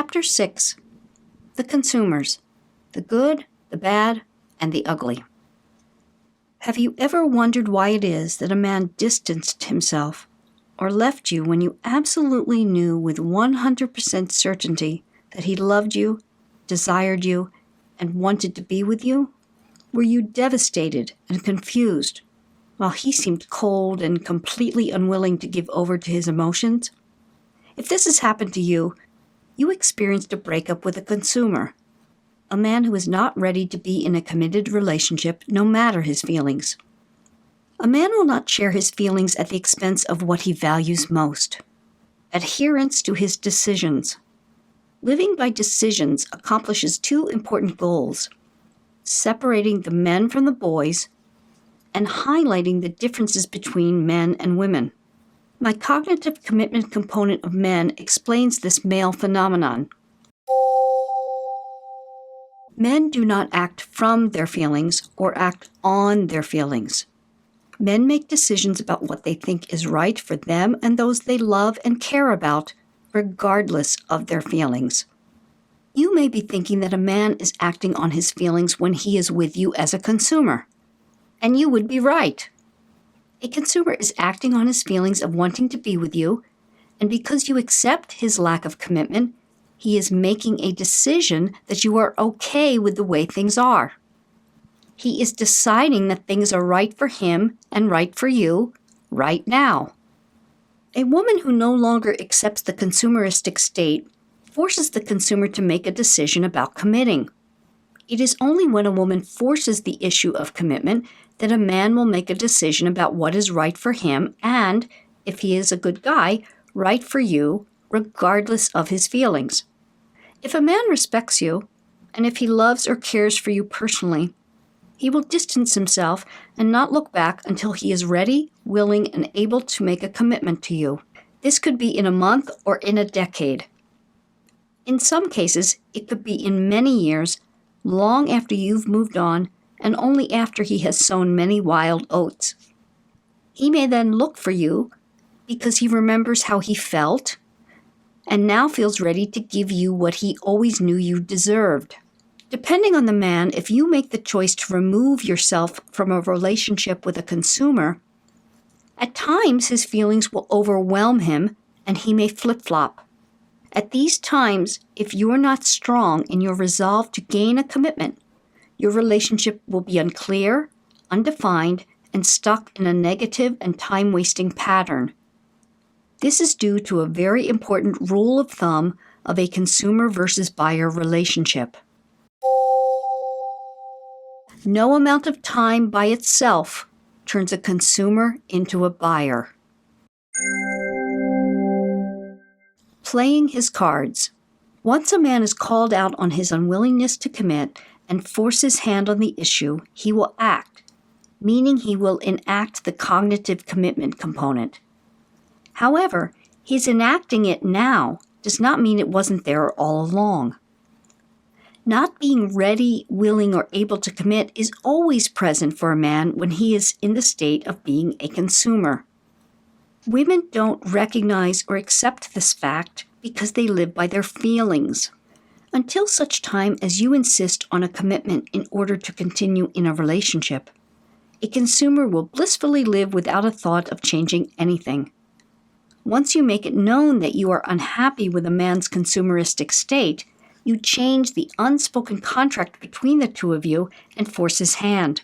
Chapter 6. The Consumers. The Good, the Bad, and the Ugly. Have you ever wondered why it is that a man distanced himself or left you when you absolutely knew with 100% certainty that he loved you, desired you, and wanted to be with you? Were you devastated and confused, while he seemed cold and completely unwilling to give over to his emotions? If this has happened to you, you experienced a breakup with a consumer, a man who is not ready to be in a committed relationship no matter his feelings. A man will not share his feelings at the expense of what he values most: adherence to his decisions. Living by decisions accomplishes two important goals: separating the men from the boys and highlighting the differences between men and women. My cognitive commitment component of men explains this male phenomenon. Men do not act from their feelings or act on their feelings. Men make decisions about what they think is right for them and those they love and care about, regardless of their feelings. You may be thinking that a man is acting on his feelings when he is with you as a consumer, and you would be right. A consumer is acting on his feelings of wanting to be with you, and because you accept his lack of commitment, he is making a decision that you are okay with the way things are. He is deciding that things are right for him and right for you right now. A woman who no longer accepts the consumeristic state forces the consumer to make a decision about committing. It is only when a woman forces the issue of commitment that a man will make a decision about what is right for him and, if he is a good guy, right for you, regardless of his feelings. If a man respects you, and if he loves or cares for you personally, he will distance himself and not look back until he is ready, willing, and able to make a commitment to you. This could be in a month or in a decade. In some cases, it could be in many years, long after you've moved on, and only after he has sown many wild oats. He may then look for you because he remembers how he felt and now feels ready to give you what he always knew you deserved. Depending on the man, if you make the choice to remove yourself from a relationship with a consumer, at times his feelings will overwhelm him and he may flip-flop. At these times, if you are not strong in your resolve to gain a commitment, your relationship will be unclear, undefined, and stuck in a negative and time-wasting pattern. This is due to a very important rule of thumb of a consumer versus buyer relationship. No amount of time by itself turns a consumer into a buyer. Playing his cards. Once a man is called out on his unwillingness to commit and force his hand on the issue, he will act, meaning he will enact the cognitive commitment component. However, his enacting it now does not mean it wasn't there all along. Not being ready, willing, or able to commit is always present for a man when he is in the state of being a consumer. Women don't recognize or accept this fact because they live by their feelings. Until such time as you insist on a commitment in order to continue in a relationship, a consumer will blissfully live without a thought of changing anything. Once you make it known that you are unhappy with a man's consumeristic state, you change the unspoken contract between the two of you and force his hand.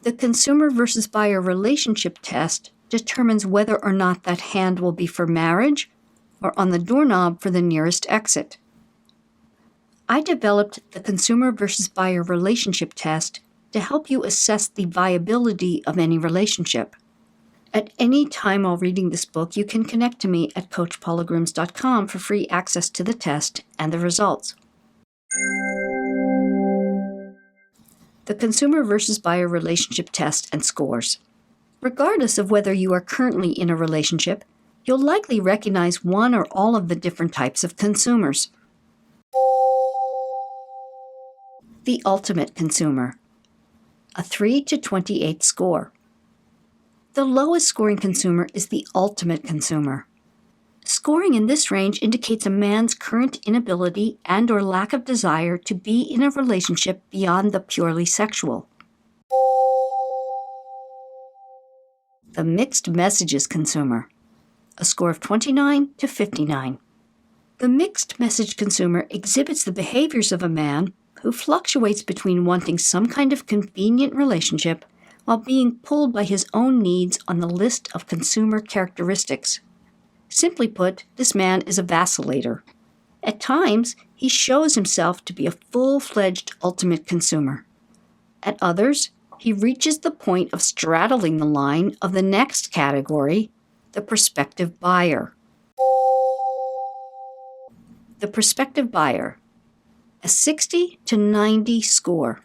The consumer versus buyer relationship test determines whether or not that hand will be for marriage or on the doorknob for the nearest exit. I developed the consumer versus buyer relationship test to help you assess the viability of any relationship. At any time while reading this book, you can connect to me at CoachPaulaGrooms.com for free access to the test and the results. The consumer versus buyer relationship test and scores. Regardless of whether you are currently in a relationship, you'll likely recognize one or all of the different types of consumers. The ultimate consumer. A 3 to 28 score. The lowest scoring consumer is the ultimate consumer. Scoring in this range indicates a man's current inability and or lack of desire to be in a relationship beyond the purely sexual. The mixed messages consumer. A score of 29 to 59. The mixed message consumer exhibits the behaviors of a man who fluctuates between wanting some kind of convenient relationship while being pulled by his own needs on the list of consumer characteristics. Simply put, this man is a vacillator. At times, he shows himself to be a full-fledged ultimate consumer. At others, he reaches the point of straddling the line of the next category, the prospective buyer. The prospective buyer. A 60 to 90 score.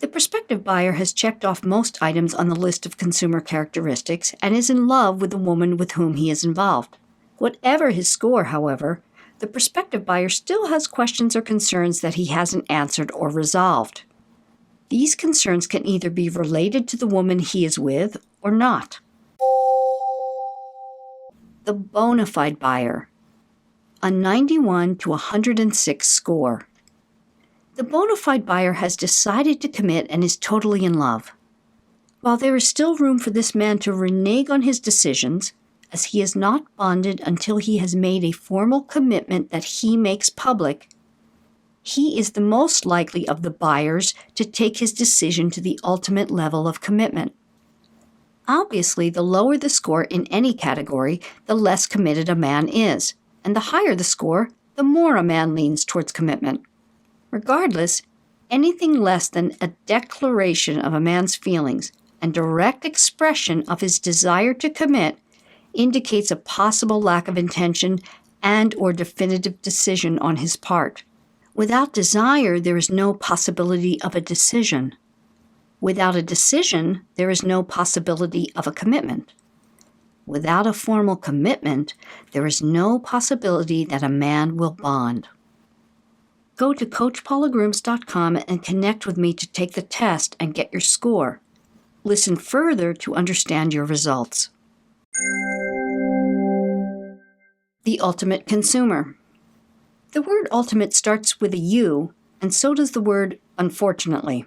The prospective buyer has checked off most items on the list of consumer characteristics and is in love with the woman with whom he is involved. Whatever his score, however, the prospective buyer still has questions or concerns that he hasn't answered or resolved. These concerns can either be related to the woman he is with or not. The bona fide buyer. A 91 to 106 score. The bona fide buyer has decided to commit and is totally in love. While there is still room for this man to renege on his decisions, as he is not bonded until he has made a formal commitment that he makes public, he is the most likely of the buyers to take his decision to the ultimate level of commitment. Obviously, the lower the score in any category, the less committed a man is, and the higher the score, the more a man leans towards commitment. Regardless, anything less than a declaration of a man's feelings and direct expression of his desire to commit indicates a possible lack of intention and or definitive decision on his part. Without desire, there is no possibility of a decision. Without a decision, there is no possibility of a commitment. Without a formal commitment, there is no possibility that a man will bond. Go to CoachPaulagrooms.com and connect with me to take the test and get your score. Listen further to understand your results. The ultimate consumer. The word ultimate starts with a U, and so does the word unfortunately.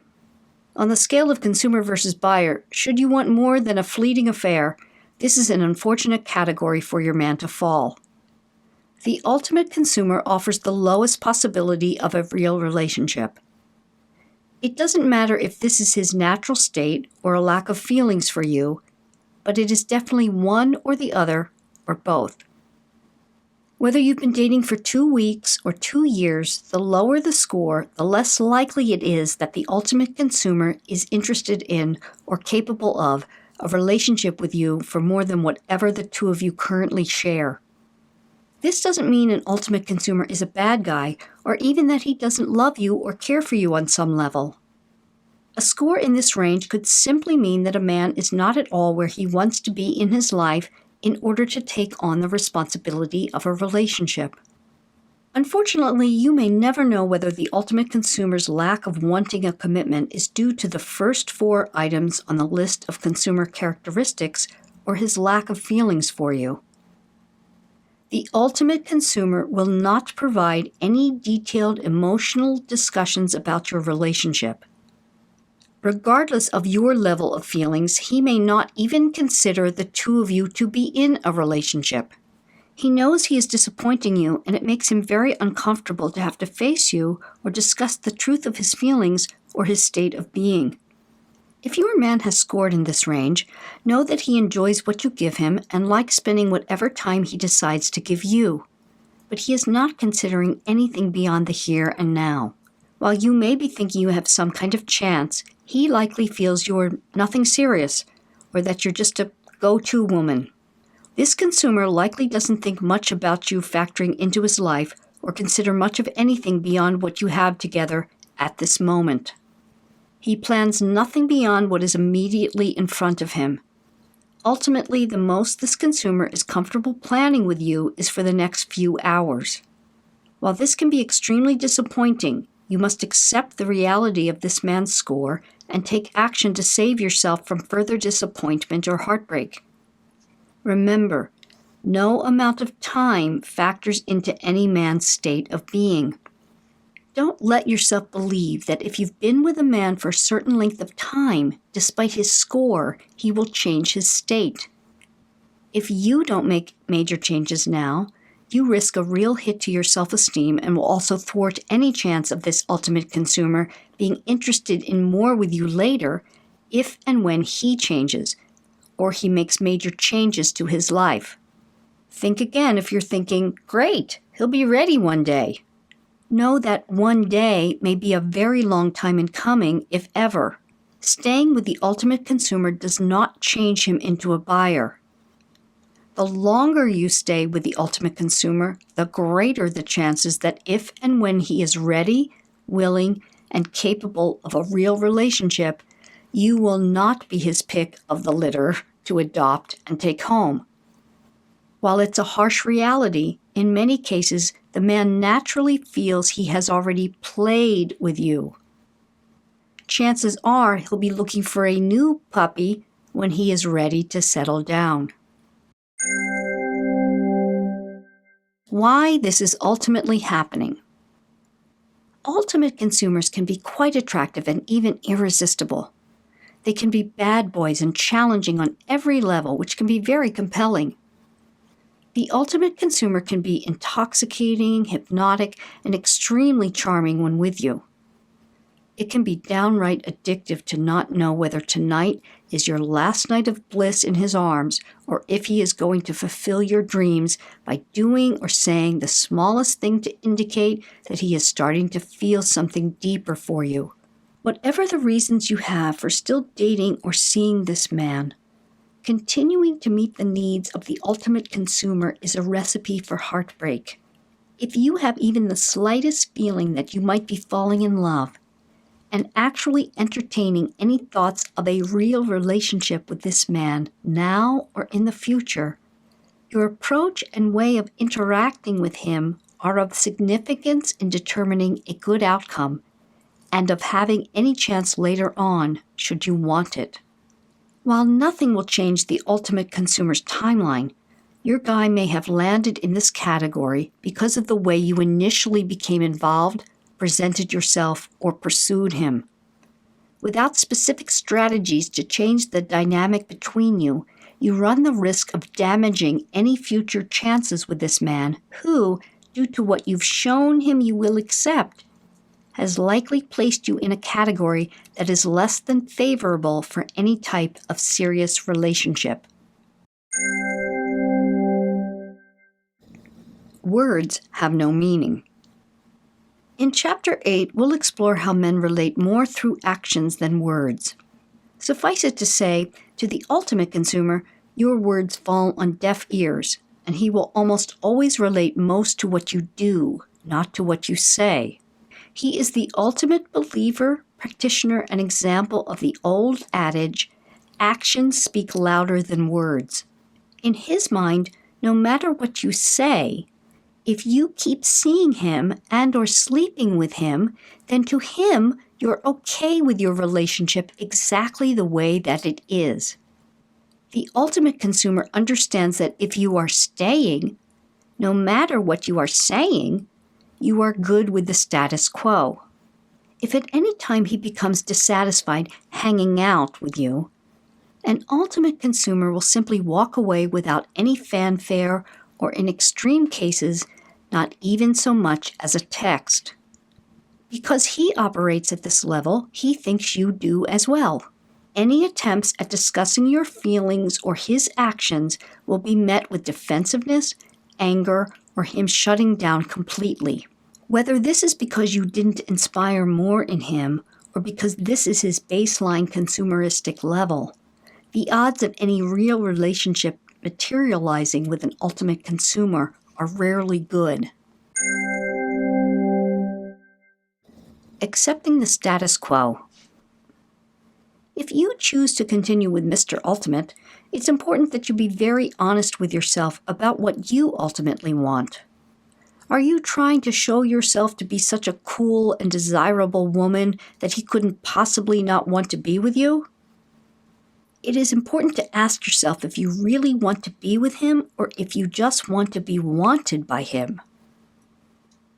On the scale of consumer versus buyer, should you want more than a fleeting affair, this is an unfortunate category for your man to fall. The ultimate consumer offers the lowest possibility of a real relationship. It doesn't matter if this is his natural state or a lack of feelings for you, but it is definitely one or the other, or both. Whether you've been dating for 2 weeks or 2 years, the lower the score, the less likely it is that the ultimate consumer is interested in or capable of a relationship with you for more than whatever the two of you currently share. This doesn't mean an ultimate consumer is a bad guy, or even that he doesn't love you or care for you on some level. A score in this range could simply mean that a man is not at all where he wants to be in his life in order to take on the responsibility of a relationship. Unfortunately, you may never know whether the ultimate consumer's lack of wanting a commitment is due to the first 4 items on the list of consumer characteristics or his lack of feelings for you. The ultimate consumer will not provide any detailed emotional discussions about your relationship. Regardless of your level of feelings, he may not even consider the two of you to be in a relationship. He knows he is disappointing you, and it makes him very uncomfortable to have to face you or discuss the truth of his feelings or his state of being. If your man has scored in this range, know that he enjoys what you give him and likes spending whatever time he decides to give you. But he is not considering anything beyond the here and now. While you may be thinking you have some kind of chance, he likely feels you're nothing serious, or that you're just a go-to woman. This consumer likely doesn't think much about you factoring into his life or consider much of anything beyond what you have together at this moment. He plans nothing beyond what is immediately in front of him. Ultimately, the most this consumer is comfortable planning with you is for the next few hours. While this can be extremely disappointing, you must accept the reality of this man's score and take action to save yourself from further disappointment or heartbreak. Remember, No amount of time factors into any man's state of being. Don't let yourself believe that if you've been with a man for a certain length of time, despite his score, he will change his state. If you don't make major changes now, you risk a real hit to your self-esteem and will also thwart any chance of this ultimate consumer being interested in more with you later if and when he changes, or he makes major changes to his life. Think again if you're thinking, great, he'll be ready one day. Know that one day may be a very long time in coming, if ever. Staying with the ultimate consumer does not change him into a buyer. The longer you stay with the ultimate consumer, the greater the chances that if and when he is ready, willing, and capable of a real relationship, you will not be his pick of the litter to adopt and take home. While it's a harsh reality, in many cases, the man naturally feels he has already played with you. Chances are he'll be looking for a new puppy when he is ready to settle down. Why this is ultimately happening. Ultimate consumers can be quite attractive and even irresistible. They can be bad boys and challenging on every level, which can be very compelling. The ultimate consumer can be intoxicating, hypnotic, and extremely charming when with you. It can be downright addictive to not know whether tonight is your last night of bliss in his arms or if he is going to fulfill your dreams by doing or saying the smallest thing to indicate that he is starting to feel something deeper for you. Whatever the reasons you have for still dating or seeing this man, continuing to meet the needs of the ultimate consumer is a recipe for heartbreak. If you have even the slightest feeling that you might be falling in love, and actually entertaining any thoughts of a real relationship with this man now or in the future, your approach and way of interacting with him are of significance in determining a good outcome and of having any chance later on should you want it. While nothing will change the ultimate consumer's timeline, your guy may have landed in this category because of the way you initially became involved, presented yourself, or pursued him. Without specific strategies to change the dynamic between you, you run the risk of damaging any future chances with this man who, due to what you've shown him you will accept, has likely placed you in a category that is less than favorable for any type of serious relationship. Words have no meaning. In Chapter 8, we'll explore how men relate more through actions than words. Suffice it to say, to the ultimate consumer, your words fall on deaf ears, and he will almost always relate most to what you do, not to what you say. He is the ultimate believer, practitioner, and example of the old adage, actions speak louder than words. In his mind, no matter what you say, if you keep seeing him and or sleeping with him, then to him, you're okay with your relationship exactly the way that it is. The ultimate consumer understands that if you are staying, no matter what you are saying, you are good with the status quo. If at any time he becomes dissatisfied hanging out with you, an ultimate consumer will simply walk away without any fanfare or, in extreme cases, not even so much as a text. Because he operates at this level, he thinks you do as well. Any attempts at discussing your feelings or his actions will be met with defensiveness, anger, or him shutting down completely. Whether this is because you didn't inspire more in him or because this is his baseline consumeristic level, the odds of any real relationship materializing with an ultimate consumer are rarely good. Accepting the status quo. If you choose to continue with Mr. Ultimate, it's important that you be very honest with yourself about what you ultimately want. Are you trying to show yourself to be such a cool and desirable woman that he couldn't possibly not want to be with you? It is important to ask yourself if you really want to be with him or if you just want to be wanted by him.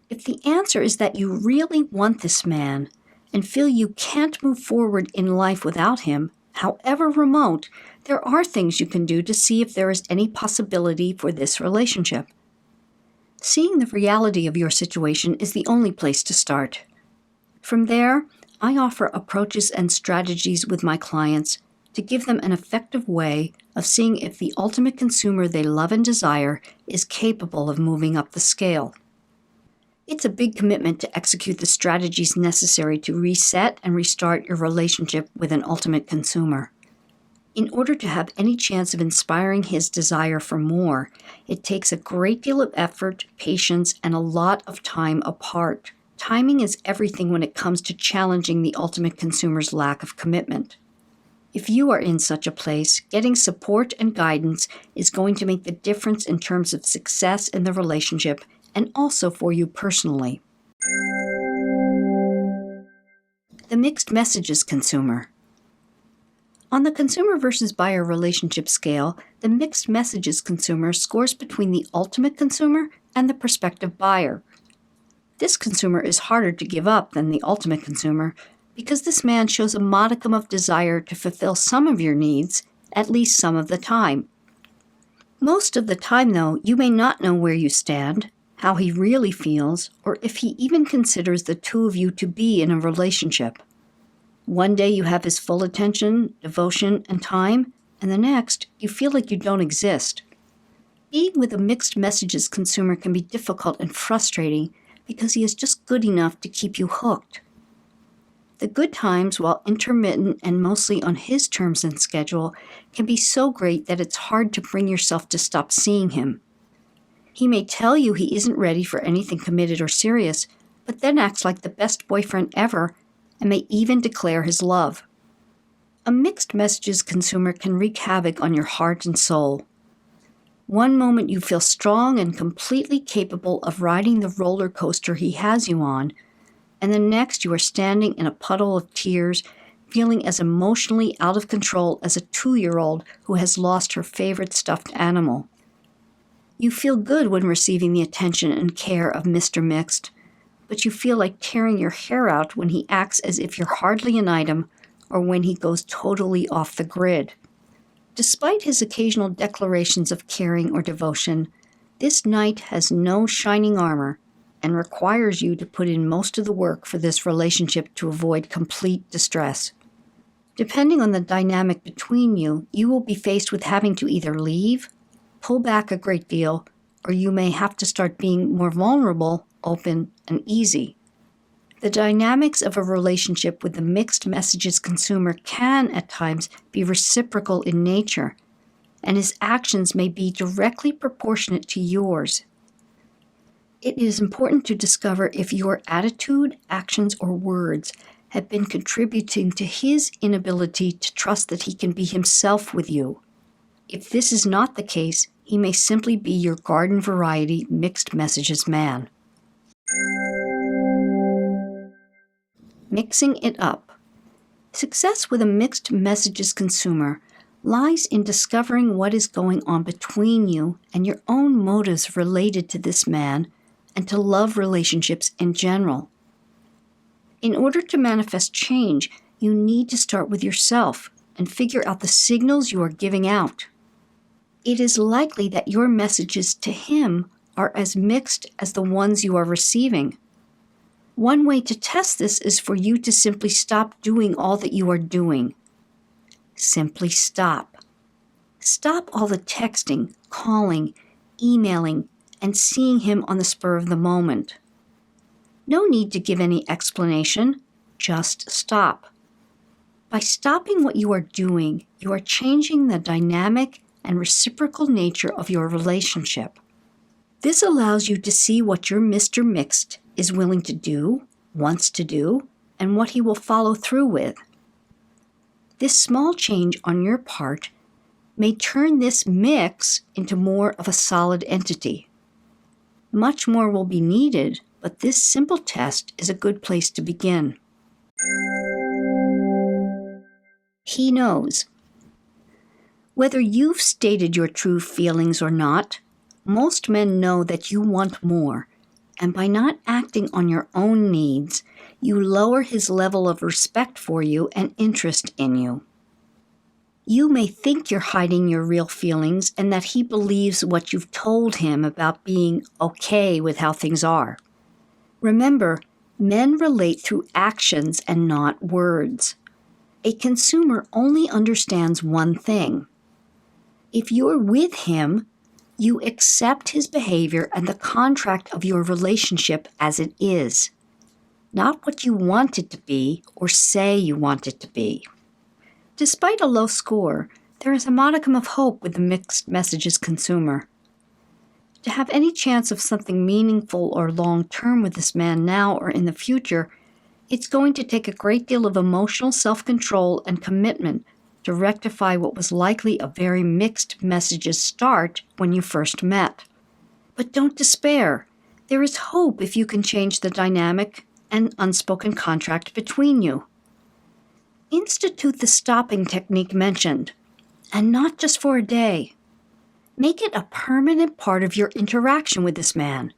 If the answer is that you really want this man and feel you can't move forward in life without him, however remote, there are things you can do to see if there is any possibility for this relationship. Seeing the reality of your situation is the only place to start. From there, I offer approaches and strategies with my clients to give them an effective way of seeing if the ultimate consumer they love and desire is capable of moving up the scale. It's a big commitment to execute the strategies necessary to reset and restart your relationship with an ultimate consumer. In order to have any chance of inspiring his desire for more, it takes a great deal of effort, patience, and a lot of time apart. Timing is everything when it comes to challenging the ultimate consumer's lack of commitment. If you are in such a place, getting support and guidance is going to make the difference in terms of success in the relationship and also for you personally. The mixed messages consumer. On the consumer versus buyer relationship scale, the mixed messages consumer scores between the ultimate consumer and the prospective buyer. This consumer is harder to give up than the ultimate consumer because this man shows a modicum of desire to fulfill some of your needs, at least some of the time. Most of the time, though, you may not know where you stand, how he really feels, or if he even considers the two of you to be in a relationship. One day you have his full attention, devotion, and time, and the next you feel like you don't exist. Being with a mixed messages consumer can be difficult and frustrating because he is just good enough to keep you hooked. The good times, while intermittent and mostly on his terms and schedule, can be so great that it's hard to bring yourself to stop seeing him. He may tell you he isn't ready for anything committed or serious, but then acts like the best boyfriend ever and may even declare his love. A mixed messages consumer can wreak havoc on your heart and soul. One moment you feel strong and completely capable of riding the roller coaster he has you on, and the next you are standing in a puddle of tears, feeling as emotionally out of control as a 2-year-old who has lost her favorite stuffed animal. You feel good when receiving the attention and care of Mr. Mixed, but you feel like tearing your hair out when he acts as if you're hardly an item or when he goes totally off the grid. Despite his occasional declarations of caring or devotion, this knight has no shining armor and requires you to put in most of the work for this relationship to avoid complete distress. Depending on the dynamic between you, you will be faced with having to either leave, pull back a great deal, or you may have to start being more vulnerable, open, and easy. The dynamics of a relationship with the mixed messages consumer can, at times, be reciprocal in nature, and his actions may be directly proportionate to yours. It is important to discover if your attitude, actions, or words have been contributing to his inability to trust that he can be himself with you. If this is not the case, he may simply be your garden variety mixed messages man. Mixing it up. Success with a mixed messages consumer lies in discovering what is going on between you and your own motives related to this man and to love relationships in general. In order to manifest change, you need to start with yourself and figure out the signals you are giving out. It is likely that your messages to him are as mixed as the ones you are receiving. One way to test this is for you to simply stop doing all that you are doing. Simply stop. Stop all the texting, calling, emailing, and seeing him on the spur of the moment. No need to give any explanation, just stop. By stopping what you are doing, you are changing the dynamic and reciprocal nature of your relationship. This allows you to see what your Mr. Mixed is willing to do, wants to do, and what he will follow through with. This small change on your part may turn this mix into more of a solid entity. Much more will be needed, but this simple test is a good place to begin. He knows. Whether you've stated your true feelings or not, most men know that you want more, and by not acting on your own needs, you lower his level of respect for you and interest in you. You may think you're hiding your real feelings and that he believes what you've told him about being okay with how things are. Remember, men relate through actions and not words. A consumer only understands one thing. If you're with him, you accept his behavior and the contract of your relationship as it is, not what you want it to be or say you want it to be. Despite a low score, there is a modicum of hope with the mixed messages consumer. To have any chance of something meaningful or long-term with this man now or in the future, it's going to take a great deal of emotional self-control and commitment to rectify what was likely a very mixed messages start when you first met. But don't despair. There is hope if you can change the dynamic and unspoken contract between you. Institute the stopping technique mentioned, and not just for a day. Make it a permanent part of your interaction with this man.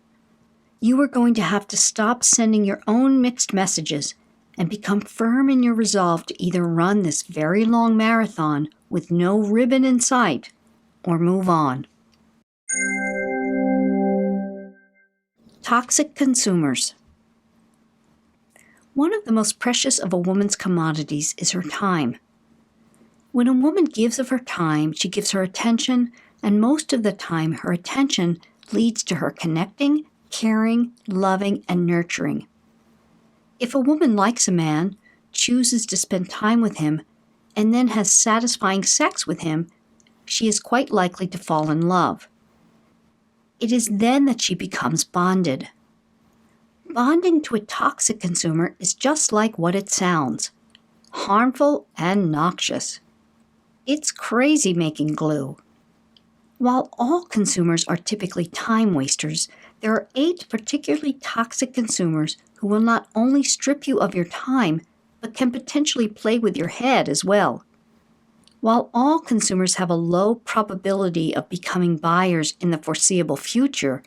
You are going to have to stop sending your own mixed messages and become firm in your resolve to either run this very long marathon with no ribbon in sight or move on. Toxic consumers. One of the most precious of a woman's commodities is her time. When a woman gives of her time, she gives her attention, and most of the time her attention leads to her connecting, caring, loving, and nurturing. If a woman likes a man, chooses to spend time with him, and then has satisfying sex with him, she is quite likely to fall in love. It is then that she becomes bonded. Bonding to a toxic consumer is just like what it sounds, harmful and noxious. It's crazy-making glue. While all consumers are typically time wasters, there are 8 particularly toxic consumers who will not only strip you of your time, but can potentially play with your head as well. While all consumers have a low probability of becoming buyers in the foreseeable future,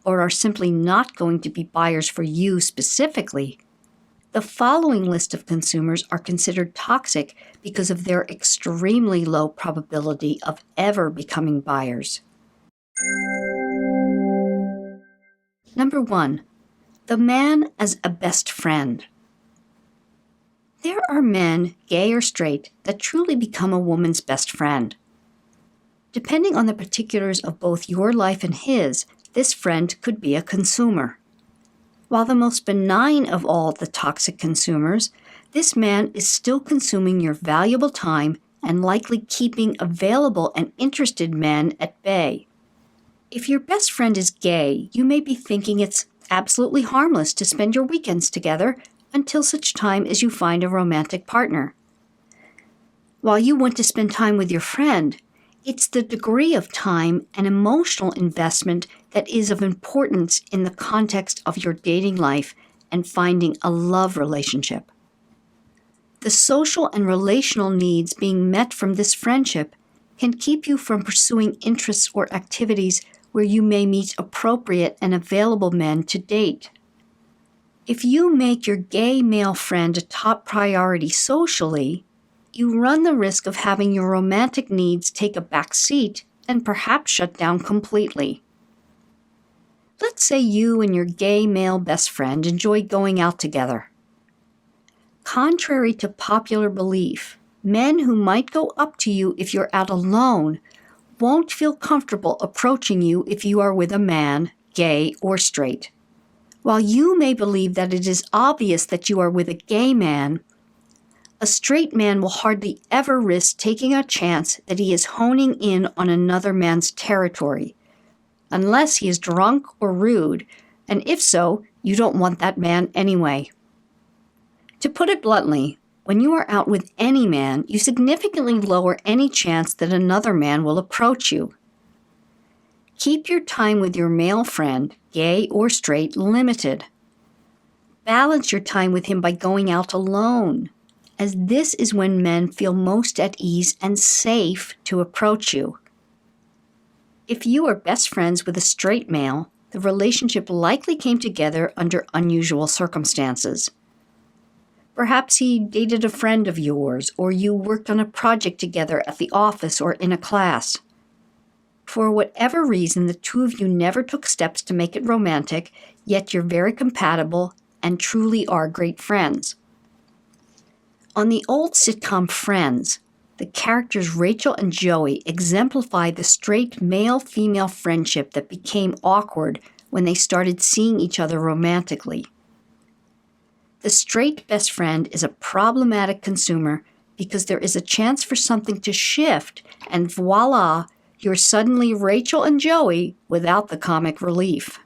or are simply not going to be buyers for you specifically, the following list of consumers are considered toxic because of their extremely low probability of ever becoming buyers. Number 1. The man as a best friend. There are men, gay or straight, that truly become a woman's best friend. Depending on the particulars of both your life and his, this friend could be a consumer. While the most benign of all the toxic consumers, this man is still consuming your valuable time and likely keeping available and interested men at bay. If your best friend is gay, you may be thinking it's absolutely harmless to spend your weekends together until such time as you find a romantic partner. While you want to spend time with your friend, it's the degree of time and emotional investment that is of importance in the context of your dating life and finding a love relationship. The social and relational needs being met from this friendship can keep you from pursuing interests or activities where you may meet appropriate and available men to date. If you make your gay male friend a top priority socially, you run the risk of having your romantic needs take a back seat and perhaps shut down completely. Let's say you and your gay male best friend enjoy going out together. Contrary to popular belief, men who might go up to you if you're out alone won't feel comfortable approaching you if you are with a man, gay or straight. While you may believe that it is obvious that you are with a gay man, a straight man will hardly ever risk taking a chance that he is honing in on another man's territory, unless he is drunk or rude, and if so, you don't want that man anyway. To put it bluntly, when you are out with any man, you significantly lower any chance that another man will approach you. Keep your time with your male friend, gay or straight, limited. Balance your time with him by going out alone, as this is when men feel most at ease and safe to approach you. If you are best friends with a straight male, the relationship likely came together under unusual circumstances. Perhaps he dated a friend of yours, or you worked on a project together at the office or in a class. For whatever reason, the two of you never took steps to make it romantic, yet you're very compatible and truly are great friends. On the old sitcom Friends, the characters Rachel and Joey exemplify the straight male-female friendship that became awkward when they started seeing each other romantically. The straight best friend is a problematic consumer because there is a chance for something to shift, and voila, you're suddenly Rachel and Joey without the comic relief.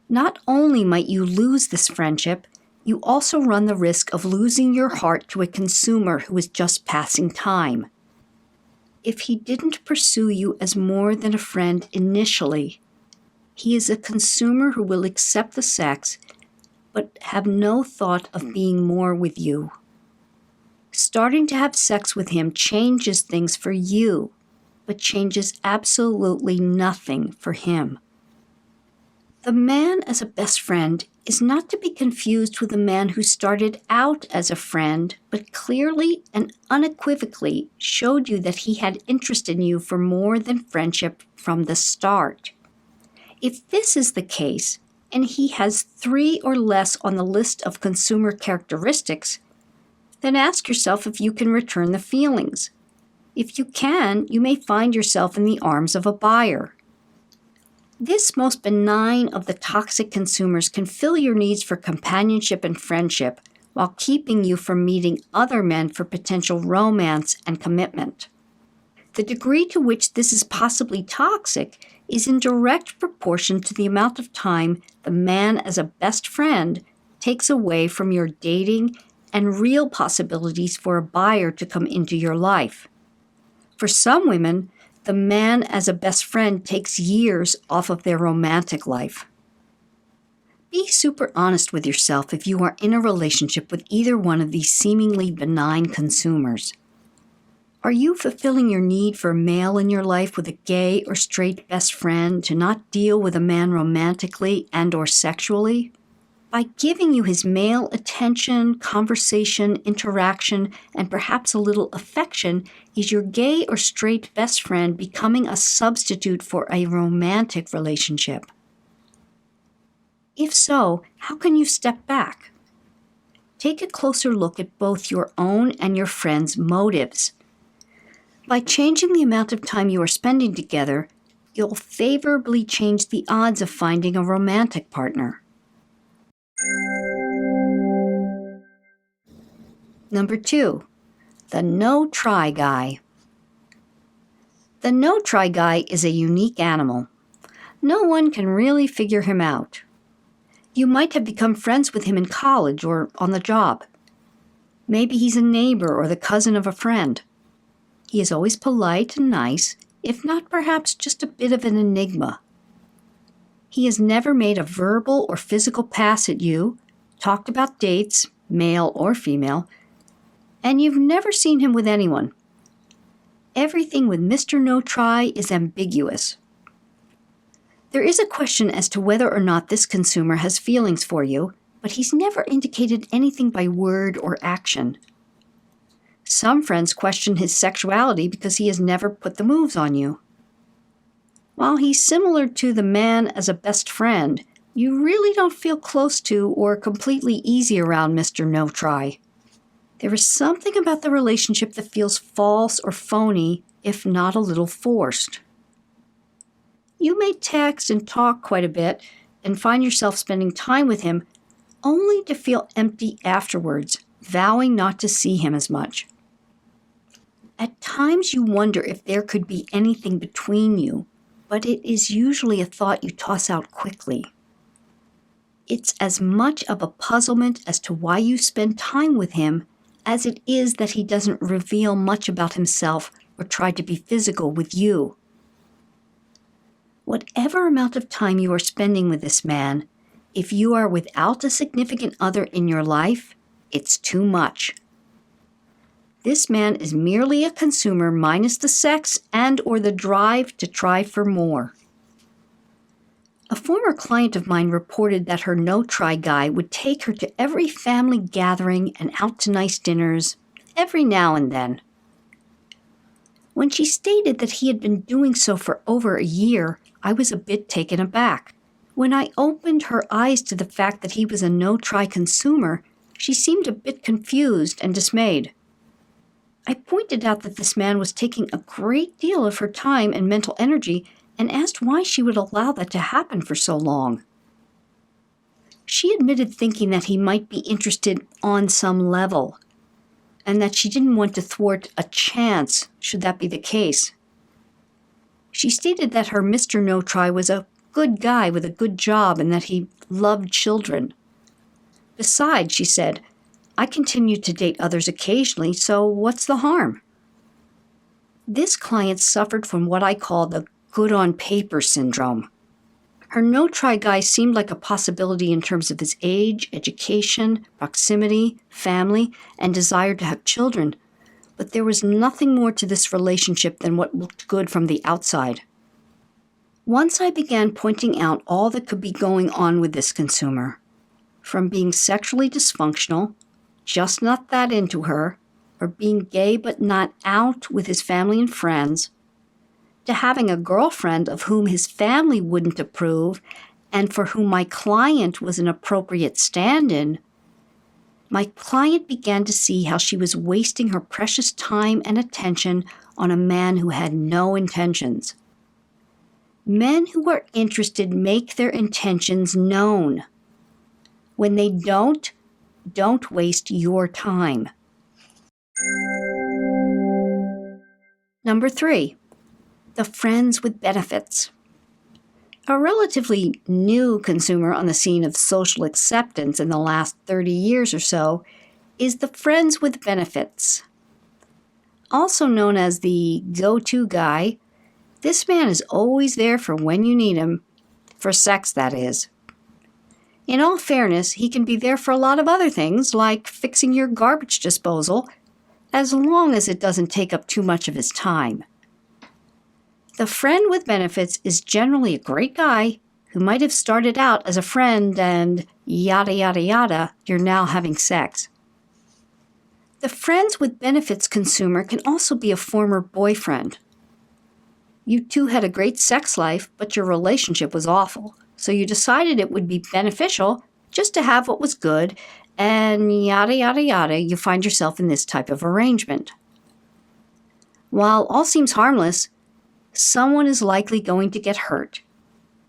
Not only might you lose this friendship, you also run the risk of losing your heart to a consumer who is just passing time. If he didn't pursue you as more than a friend initially, he is a consumer who will accept the sex but have no thought of being more with you. Starting to have sex with him changes things for you, but changes absolutely nothing for him. The man as a best friend is not to be confused with the man who started out as a friend, but clearly and unequivocally showed you that he had interest in you for more than friendship from the start. If this is the case, and he has 3 or less on the list of consumer characteristics, then ask yourself if you can return the feelings. If you can, you may find yourself in the arms of a buyer. This most benign of the toxic consumers can fill your needs for companionship and friendship while keeping you from meeting other men for potential romance and commitment. The degree to which this is possibly toxic is in direct proportion to the amount of time the man as a best friend takes away from your dating and real possibilities for a buyer to come into your life. For some women, the man as a best friend takes years off of their romantic life. Be super honest with yourself if you are in a relationship with either one of these seemingly benign consumers. Are you fulfilling your need for a male in your life with a gay or straight best friend to not deal with a man romantically and/or sexually? By giving you his male attention, conversation, interaction, and perhaps a little affection, is your gay or straight best friend becoming a substitute for a romantic relationship? If so, how can you step back? Take a closer look at both your own and your friend's motives. By changing the amount of time you are spending together, you'll favorably change the odds of finding a romantic partner. Number 2, the no-try guy. The no-try guy is a unique animal. No one can really figure him out. You might have become friends with him in college or on the job. Maybe he's a neighbor or the cousin of a friend. He is always polite and nice, if not perhaps just a bit of an enigma. He has never made a verbal or physical pass at you, talked about dates, male or female, and you've never seen him with anyone. Everything with Mr. No-Try is ambiguous. There is a question as to whether or not this consumer has feelings for you, but he's never indicated anything by word or action. Some friends question his sexuality because he has never put the moves on you. While he's similar to the man as a best friend, you really don't feel close to or completely easy around Mr. No-Try. There is something about the relationship that feels false or phony, if not a little forced. You may text and talk quite a bit and find yourself spending time with him only to feel empty afterwards, vowing not to see him as much. At times you wonder if there could be anything between you, but it is usually a thought you toss out quickly. It's as much of a puzzlement as to why you spend time with him as it is that he doesn't reveal much about himself or try to be physical with you. Whatever amount of time you are spending with this man, if you are without a significant other in your life, it's too much. This man is merely a consumer minus the sex and or the drive to try for more. A former client of mine reported that her no-try guy would take her to every family gathering and out to nice dinners every now and then. When she stated that he had been doing so for over a year, I was a bit taken aback. When I opened her eyes to the fact that he was a no-try consumer, she seemed a bit confused and dismayed. I pointed out that this man was taking a great deal of her time and mental energy and asked why she would allow that to happen for so long. She admitted thinking that he might be interested on some level, and that she didn't want to thwart a chance should that be the case. She stated that her Mr. No-Try was a good guy with a good job and that he loved children. Besides, she said, I continue to date others occasionally, so what's the harm? This client suffered from what I call the good-on-paper syndrome. Her no-try guy seemed like a possibility in terms of his age, education, proximity, family, and desire to have children, but there was nothing more to this relationship than what looked good from the outside. Once I began pointing out all that could be going on with this consumer, from being sexually dysfunctional, just not that into her, or being gay but not out with his family and friends, to having a girlfriend of whom his family wouldn't approve and for whom my client was an appropriate stand-in, my client began to see how she was wasting her precious time and attention on a man who had no intentions. Men who are interested make their intentions known. When they don't waste your time. Number 3. The friends with benefits. A relatively new consumer on the scene of social acceptance in the last 30 years or so is the friends with benefits. Also known as the go-to guy, this man is always there for when you need him, for sex that is. In all fairness, he can be there for a lot of other things, like fixing your garbage disposal, as long as it doesn't take up too much of his time. The friend with benefits is generally a great guy who might have started out as a friend and yada yada yada, you're now having sex. The friends with benefits consumer can also be a former boyfriend. You two had a great sex life, but your relationship was awful, so you decided it would be beneficial just to have what was good, and yada yada yada, you find yourself in this type of arrangement. While all seems harmless, someone is likely going to get hurt.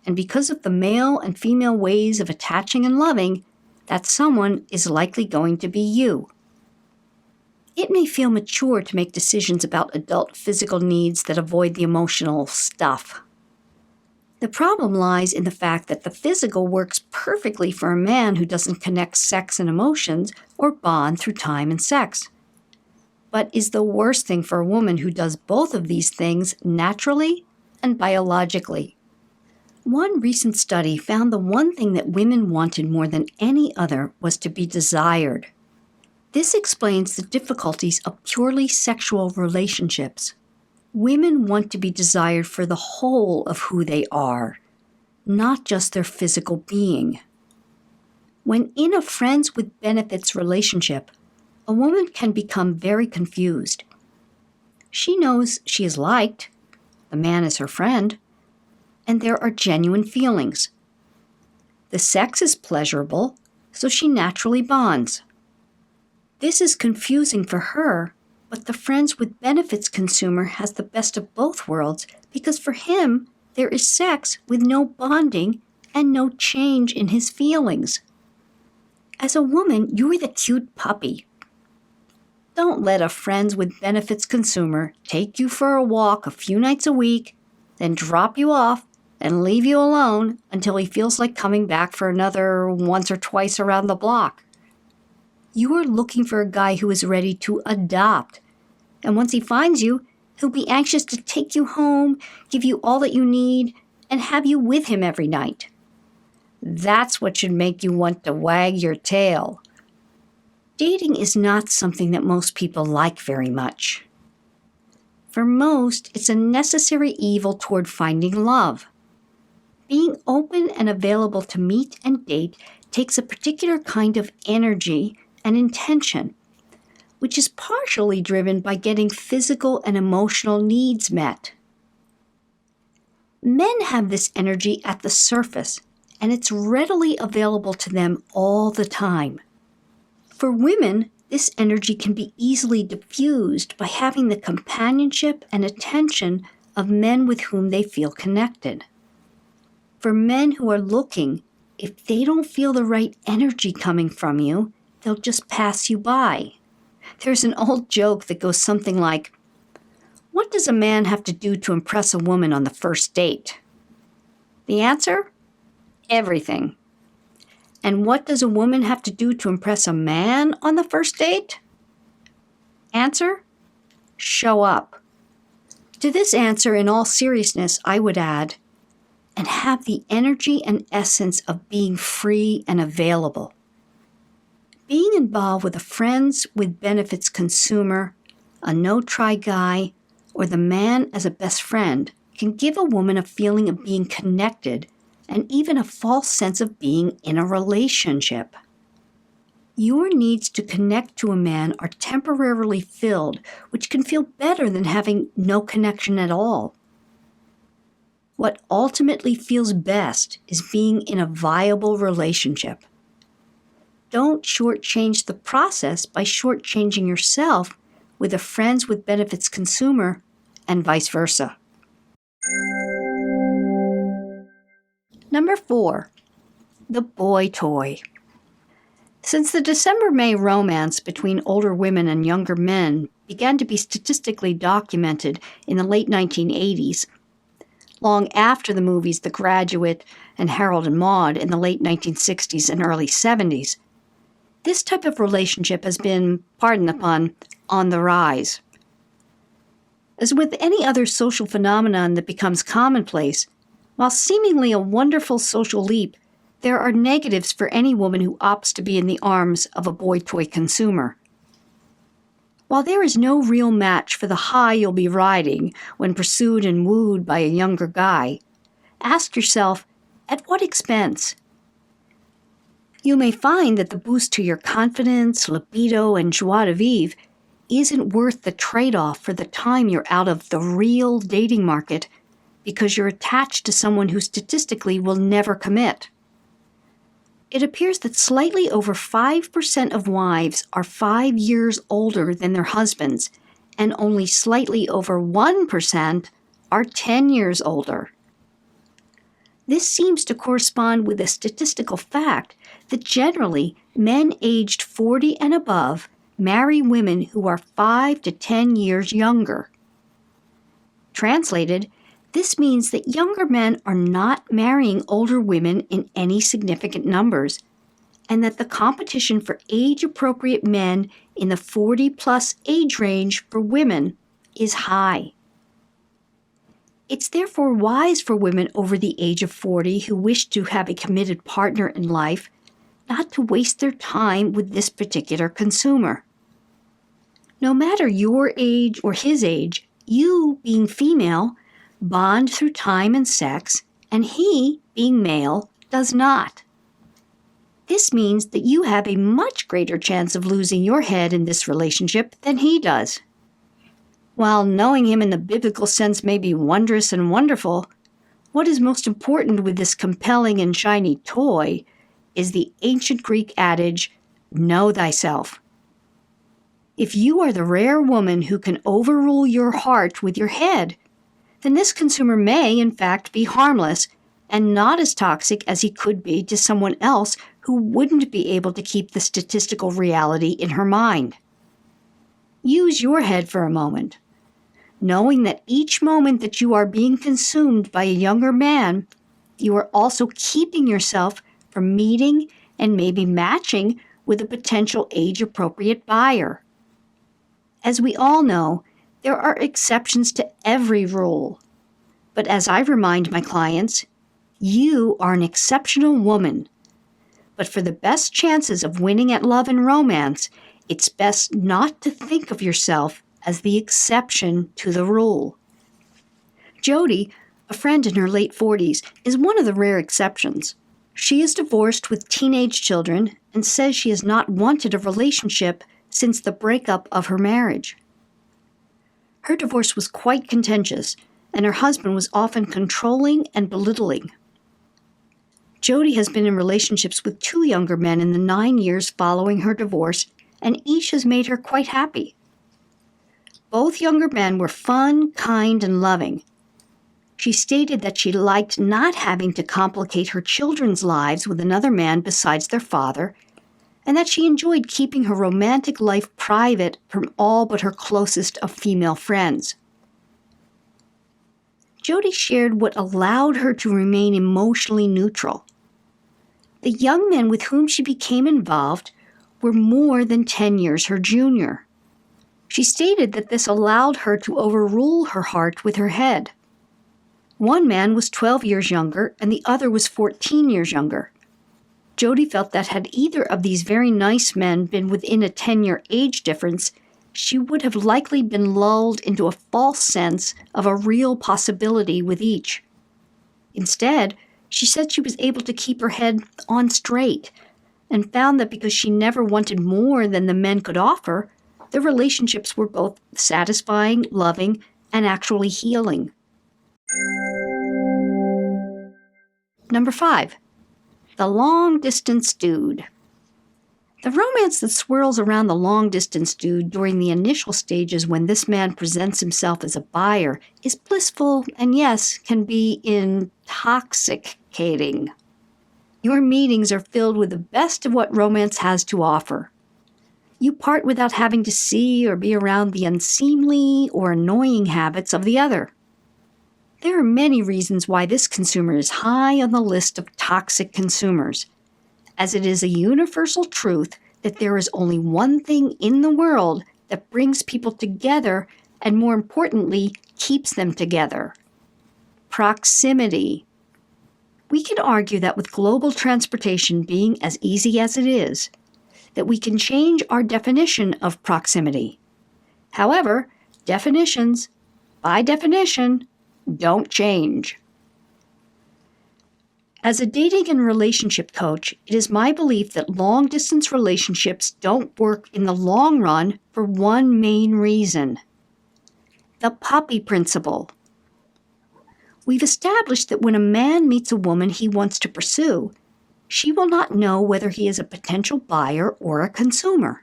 And because of the male and female ways of attaching and loving, that someone is likely going to be you. It may feel mature to make decisions about adult physical needs that avoid the emotional stuff. The problem lies in the fact that the physical works perfectly for a man who doesn't connect sex and emotions or bond through time and sex, but is the worst thing for a woman who does both of these things naturally and biologically. One recent study found the one thing that women wanted more than any other was to be desired. This explains the difficulties of purely sexual relationships. Women want to be desired for the whole of who they are, not just their physical being. When in a friends with benefits relationship, a woman can become very confused. She knows she is liked, the man is her friend, and there are genuine feelings. The sex is pleasurable, so she naturally bonds. This is confusing for her, but the friends with benefits consumer has the best of both worlds because for him, there is sex with no bonding and no change in his feelings. As a woman, you're the cute puppy. Don't let a friends with benefits consumer take you for a walk a few nights a week, then drop you off and leave you alone until he feels like coming back for another once or twice around the block. You are looking for a guy who is ready to adopt, and once he finds you, he'll be anxious to take you home, give you all that you need, and have you with him every night. That's what should make you want to wag your tail. Dating is not something that most people like very much. For most, it's a necessary evil toward finding love. Being open and available to meet and date takes a particular kind of energy and intention, which is partially driven by getting physical and emotional needs met. Men have this energy at the surface, and it's readily available to them all the time. For women, this energy can be easily diffused by having the companionship and attention of men with whom they feel connected. For men who are looking, if they don't feel the right energy coming from you, they'll just pass you by. There's an old joke that goes something like, "What does a man have to do to impress a woman on the first date?" The answer? Everything. And what does a woman have to do to impress a man on the first date? Answer? Show up. To this answer, in all seriousness, I would add, and have the energy and essence of being free and available. Being involved with a friends with benefits consumer, a no-try guy, or the man as a best friend can give a woman a feeling of being connected and even a false sense of being in a relationship. Your needs to connect to a man are temporarily filled, which can feel better than having no connection at all. What ultimately feels best is being in a viable relationship. Don't shortchange the process by shortchanging yourself with a friends with benefits consumer and vice versa. Number 4, the boy toy. Since the December-May romance between older women and younger men began to be statistically documented in the late 1980s, long after the movies The Graduate and Harold and Maude in the late 1960s and early 70s, this type of relationship has been, pardon the pun, on the rise. As with any other social phenomenon that becomes commonplace, while seemingly a wonderful social leap, there are negatives for any woman who opts to be in the arms of a boy toy consumer. While there is no real match for the high you'll be riding when pursued and wooed by a younger guy, ask yourself, at what expense? You may find that the boost to your confidence, libido, and joie de vivre isn't worth the trade-off for the time you're out of the real dating market because you're attached to someone who statistically will never commit. It appears that slightly over 5% of wives are 5 years older than their husbands, and only slightly over 1% are 10 years older. This seems to correspond with a statistical fact that generally men aged 40 and above marry women who are 5 to 10 years younger. Translated, this means that younger men are not marrying older women in any significant numbers, and that the competition for age-appropriate men in the 40-plus age range for women is high. It's therefore wise for women over the age of 40 who wish to have a committed partner in life not to waste their time with this particular consumer. No matter your age or his age, you, being female, bond through time and sex, and he, being male, does not. This means that you have a much greater chance of losing your head in this relationship than he does. While knowing him in the biblical sense may be wondrous and wonderful, what is most important with this compelling and shiny toy is the ancient Greek adage, know thyself. If you are the rare woman who can overrule your heart with your head, then this consumer may, in fact, be harmless and not as toxic as he could be to someone else who wouldn't be able to keep the statistical reality in her mind. Use your head for a moment, knowing that each moment that you are being consumed by a younger man, you are also keeping yourself from meeting and maybe matching with a potential age-appropriate buyer. As we all know, there are exceptions to every rule. But as I remind my clients, you are an exceptional woman. But for the best chances of winning at love and romance, It's best not to think of yourself as the exception to the rule. Jody, a friend in her late 40s, is one of the rare exceptions. She is divorced with teenage children and says she has not wanted a relationship since the breakup of her marriage. Her divorce was quite contentious, and her husband was often controlling and belittling. Jody has been in relationships with 2 younger men in the 9 years following her divorce, and each has made her quite happy. Both younger men were fun, kind, and loving. She stated that she liked not having to complicate her children's lives with another man besides their father, and that she enjoyed keeping her romantic life private from all but her closest of female friends. Jody shared what allowed her to remain emotionally neutral. The young men with whom she became involved were more than 10 years her junior. She stated that this allowed her to overrule her heart with her head. One man was 12 years younger and the other was 14 years younger. Jody felt that had either of these very nice men been within a 10-year age difference, she would have likely been lulled into a false sense of a real possibility with each. Instead, she said she was able to keep her head on straight and found that because she never wanted more than the men could offer, their relationships were both satisfying, loving, and actually healing. Number 5. The long-distance dude. The romance that swirls around the long-distance dude during the initial stages when this man presents himself as a buyer is blissful and, yes, can be intoxicating. Your meetings are filled with the best of what romance has to offer. You part without having to see or be around the unseemly or annoying habits of the other. There are many reasons why this consumer is high on the list of toxic consumers, as it is a universal truth that there is only one thing in the world that brings people together and, more importantly, keeps them together: proximity. We can argue that with global transportation being as easy as it is, that we can change our definition of proximity. However, definitions, by definition, don't change. As a dating and relationship coach, it is my belief that long-distance relationships don't work in the long run for one main reason: the puppy principle. We've established that when a man meets a woman he wants to pursue, she will not know whether he is a potential buyer or a consumer.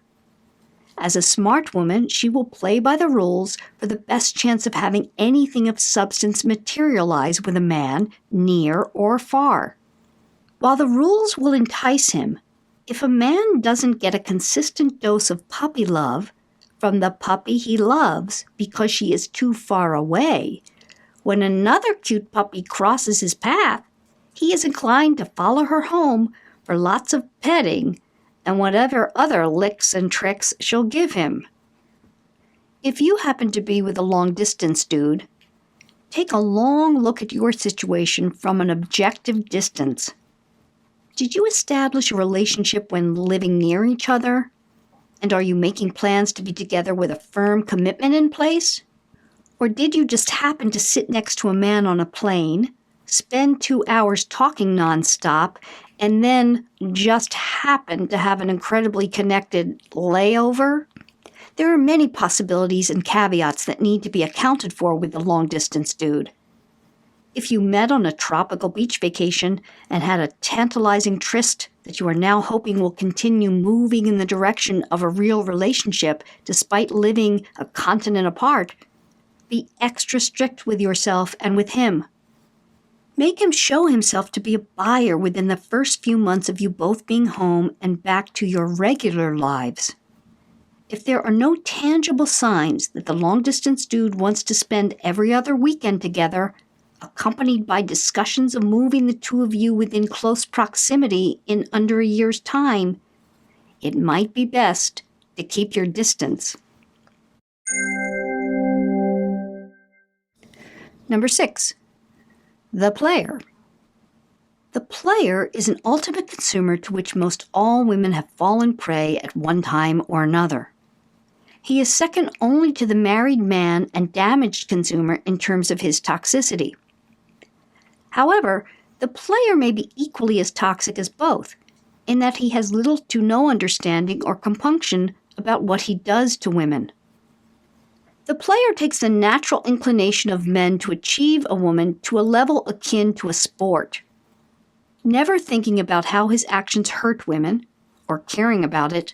As a smart woman, she will play by the rules for the best chance of having anything of substance materialize with a man, near or far. While the rules will entice him, if a man doesn't get a consistent dose of puppy love from the puppy he loves because she is too far away, when another cute puppy crosses his path, he is inclined to follow her home for lots of petting and whatever other licks and tricks she'll give him. If you happen to be with a long-distance dude, take a long look at your situation from an objective distance. Did you establish a relationship when living near each other? And are you making plans to be together with a firm commitment in place? Or did you just happen to sit next to a man on a plane, spend 2 hours talking nonstop, and then just happen to have an incredibly connected layover? There are many possibilities and caveats that need to be accounted for with the long-distance dude. If you met on a tropical beach vacation and had a tantalizing tryst that you are now hoping will continue moving in the direction of a real relationship despite living a continent apart, be extra strict with yourself and with him. Make him show himself to be a buyer within the first few months of you both being home and back to your regular lives. If there are no tangible signs that the long-distance dude wants to spend every other weekend together, accompanied by discussions of moving the two of you within close proximity in under a year's time, it might be best to keep your distance. Number 6. The player. The player is an ultimate consumer to which most all women have fallen prey at one time or another. He is second only to the married man and damaged consumer in terms of his toxicity. However, the player may be equally as toxic as both, in that he has little to no understanding or compunction about what he does to women. The player takes the natural inclination of men to achieve a woman to a level akin to a sport. Never thinking about how his actions hurt women, or caring about it,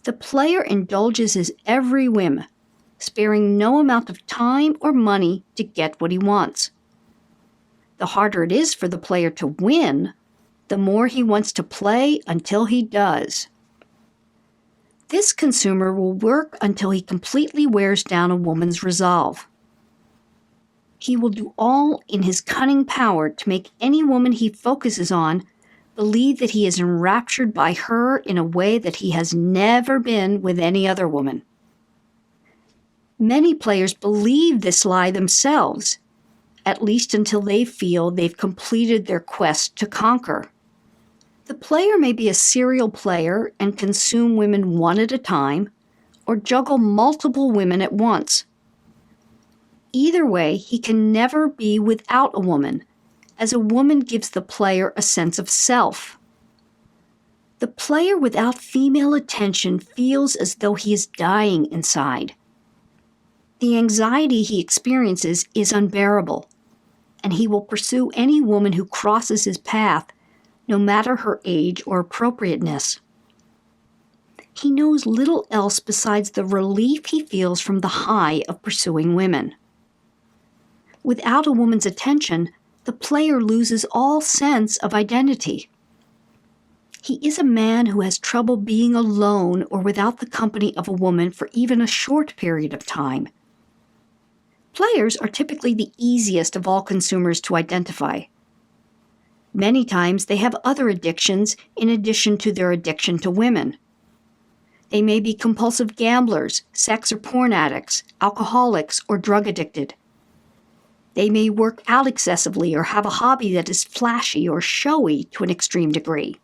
the player indulges his every whim, sparing no amount of time or money to get what he wants. The harder it is for the player to win, the more he wants to play until he does. This consumer will work until he completely wears down a woman's resolve. He will do all in his cunning power to make any woman he focuses on believe that he is enraptured by her in a way that he has never been with any other woman. Many players believe this lie themselves, at least until they feel they've completed their quest to conquer. The player may be a serial player and consume women one at a time, or juggle multiple women at once. Either way, he can never be without a woman, as a woman gives the player a sense of self. The player without female attention feels as though he is dying inside. The anxiety he experiences is unbearable, and he will pursue any woman who crosses his path, no matter her age or appropriateness. He knows little else besides the relief he feels from the high of pursuing women. Without a woman's attention, the player loses all sense of identity. He is a man who has trouble being alone or without the company of a woman for even a short period of time. Players are typically the easiest of all consumers to identify. Many times they have other addictions in addition to their addiction to women. They may be compulsive gamblers, sex or porn addicts, alcoholics, or drug addicted. They may work out excessively or have a hobby that is flashy or showy to an extreme degree.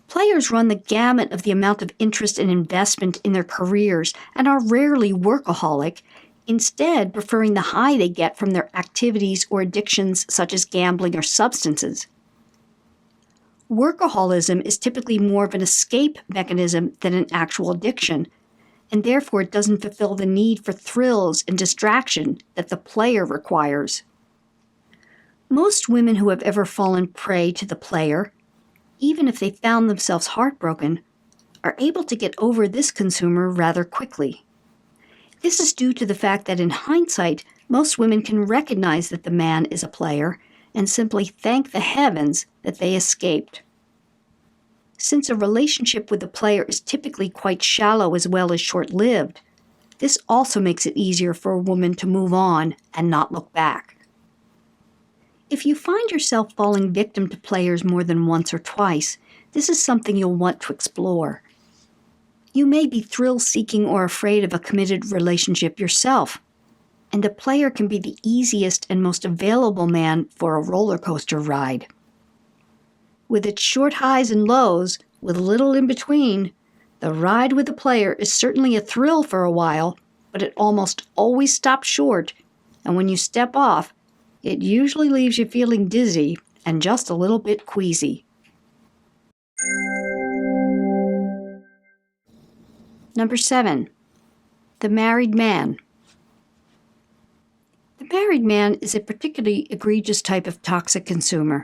Players run the gamut of the amount of interest and investment in their careers and are rarely workaholic, instead preferring the high they get from their activities or addictions such as gambling or substances. Workaholism is typically more of an escape mechanism than an actual addiction, and therefore it doesn't fulfill the need for thrills and distraction that the player requires. Most women who have ever fallen prey to the player, even if they found themselves heartbroken, are able to get over this consumer rather quickly. This is due to the fact that in hindsight, most women can recognize that the man is a player and simply thank the heavens that they escaped. Since a relationship with the player is typically quite shallow as well as short-lived, this also makes it easier for a woman to move on and not look back. If you find yourself falling victim to players more than once or twice, this is something you'll want to explore. You may be thrill-seeking or afraid of a committed relationship yourself, and the player can be the easiest and most available man for a roller coaster ride. With its short highs and lows, with little in between, the ride with the player is certainly a thrill for a while, but it almost always stops short, and when you step off, it usually leaves you feeling dizzy and just a little bit queasy. Number 7. The married man. The married man is a particularly egregious type of toxic consumer,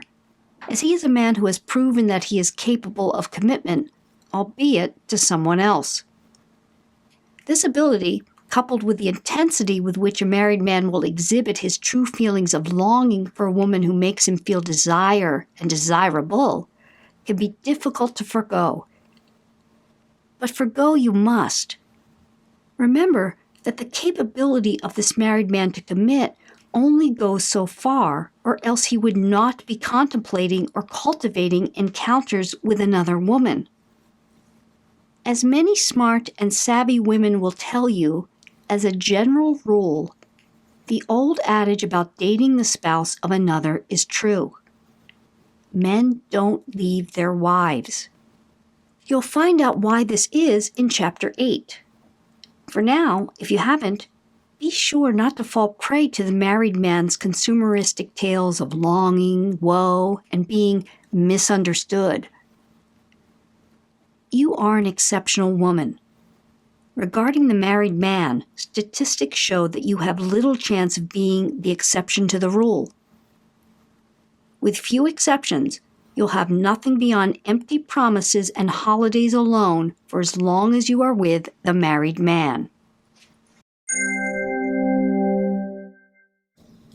as he is a man who has proven that he is capable of commitment, albeit to someone else. This ability, coupled with the intensity with which a married man will exhibit his true feelings of longing for a woman who makes him feel desire and desirable, can be difficult to forgo. But forgo you must. Remember that the capability of this married man to commit only goes so far, or else he would not be contemplating or cultivating encounters with another woman. As many smart and savvy women will tell you, as a general rule, the old adage about dating the spouse of another is true. men don't leave their wives. You'll find out why this is in Chapter 8. For now, if you haven't, be sure not to fall prey to the married man's consumeristic tales of longing, woe, and being misunderstood. You are an exceptional woman. Regarding the married man, statistics show that you have little chance of being the exception to the rule. With few exceptions, you'll have nothing beyond empty promises and holidays alone for as long as you are with the married man.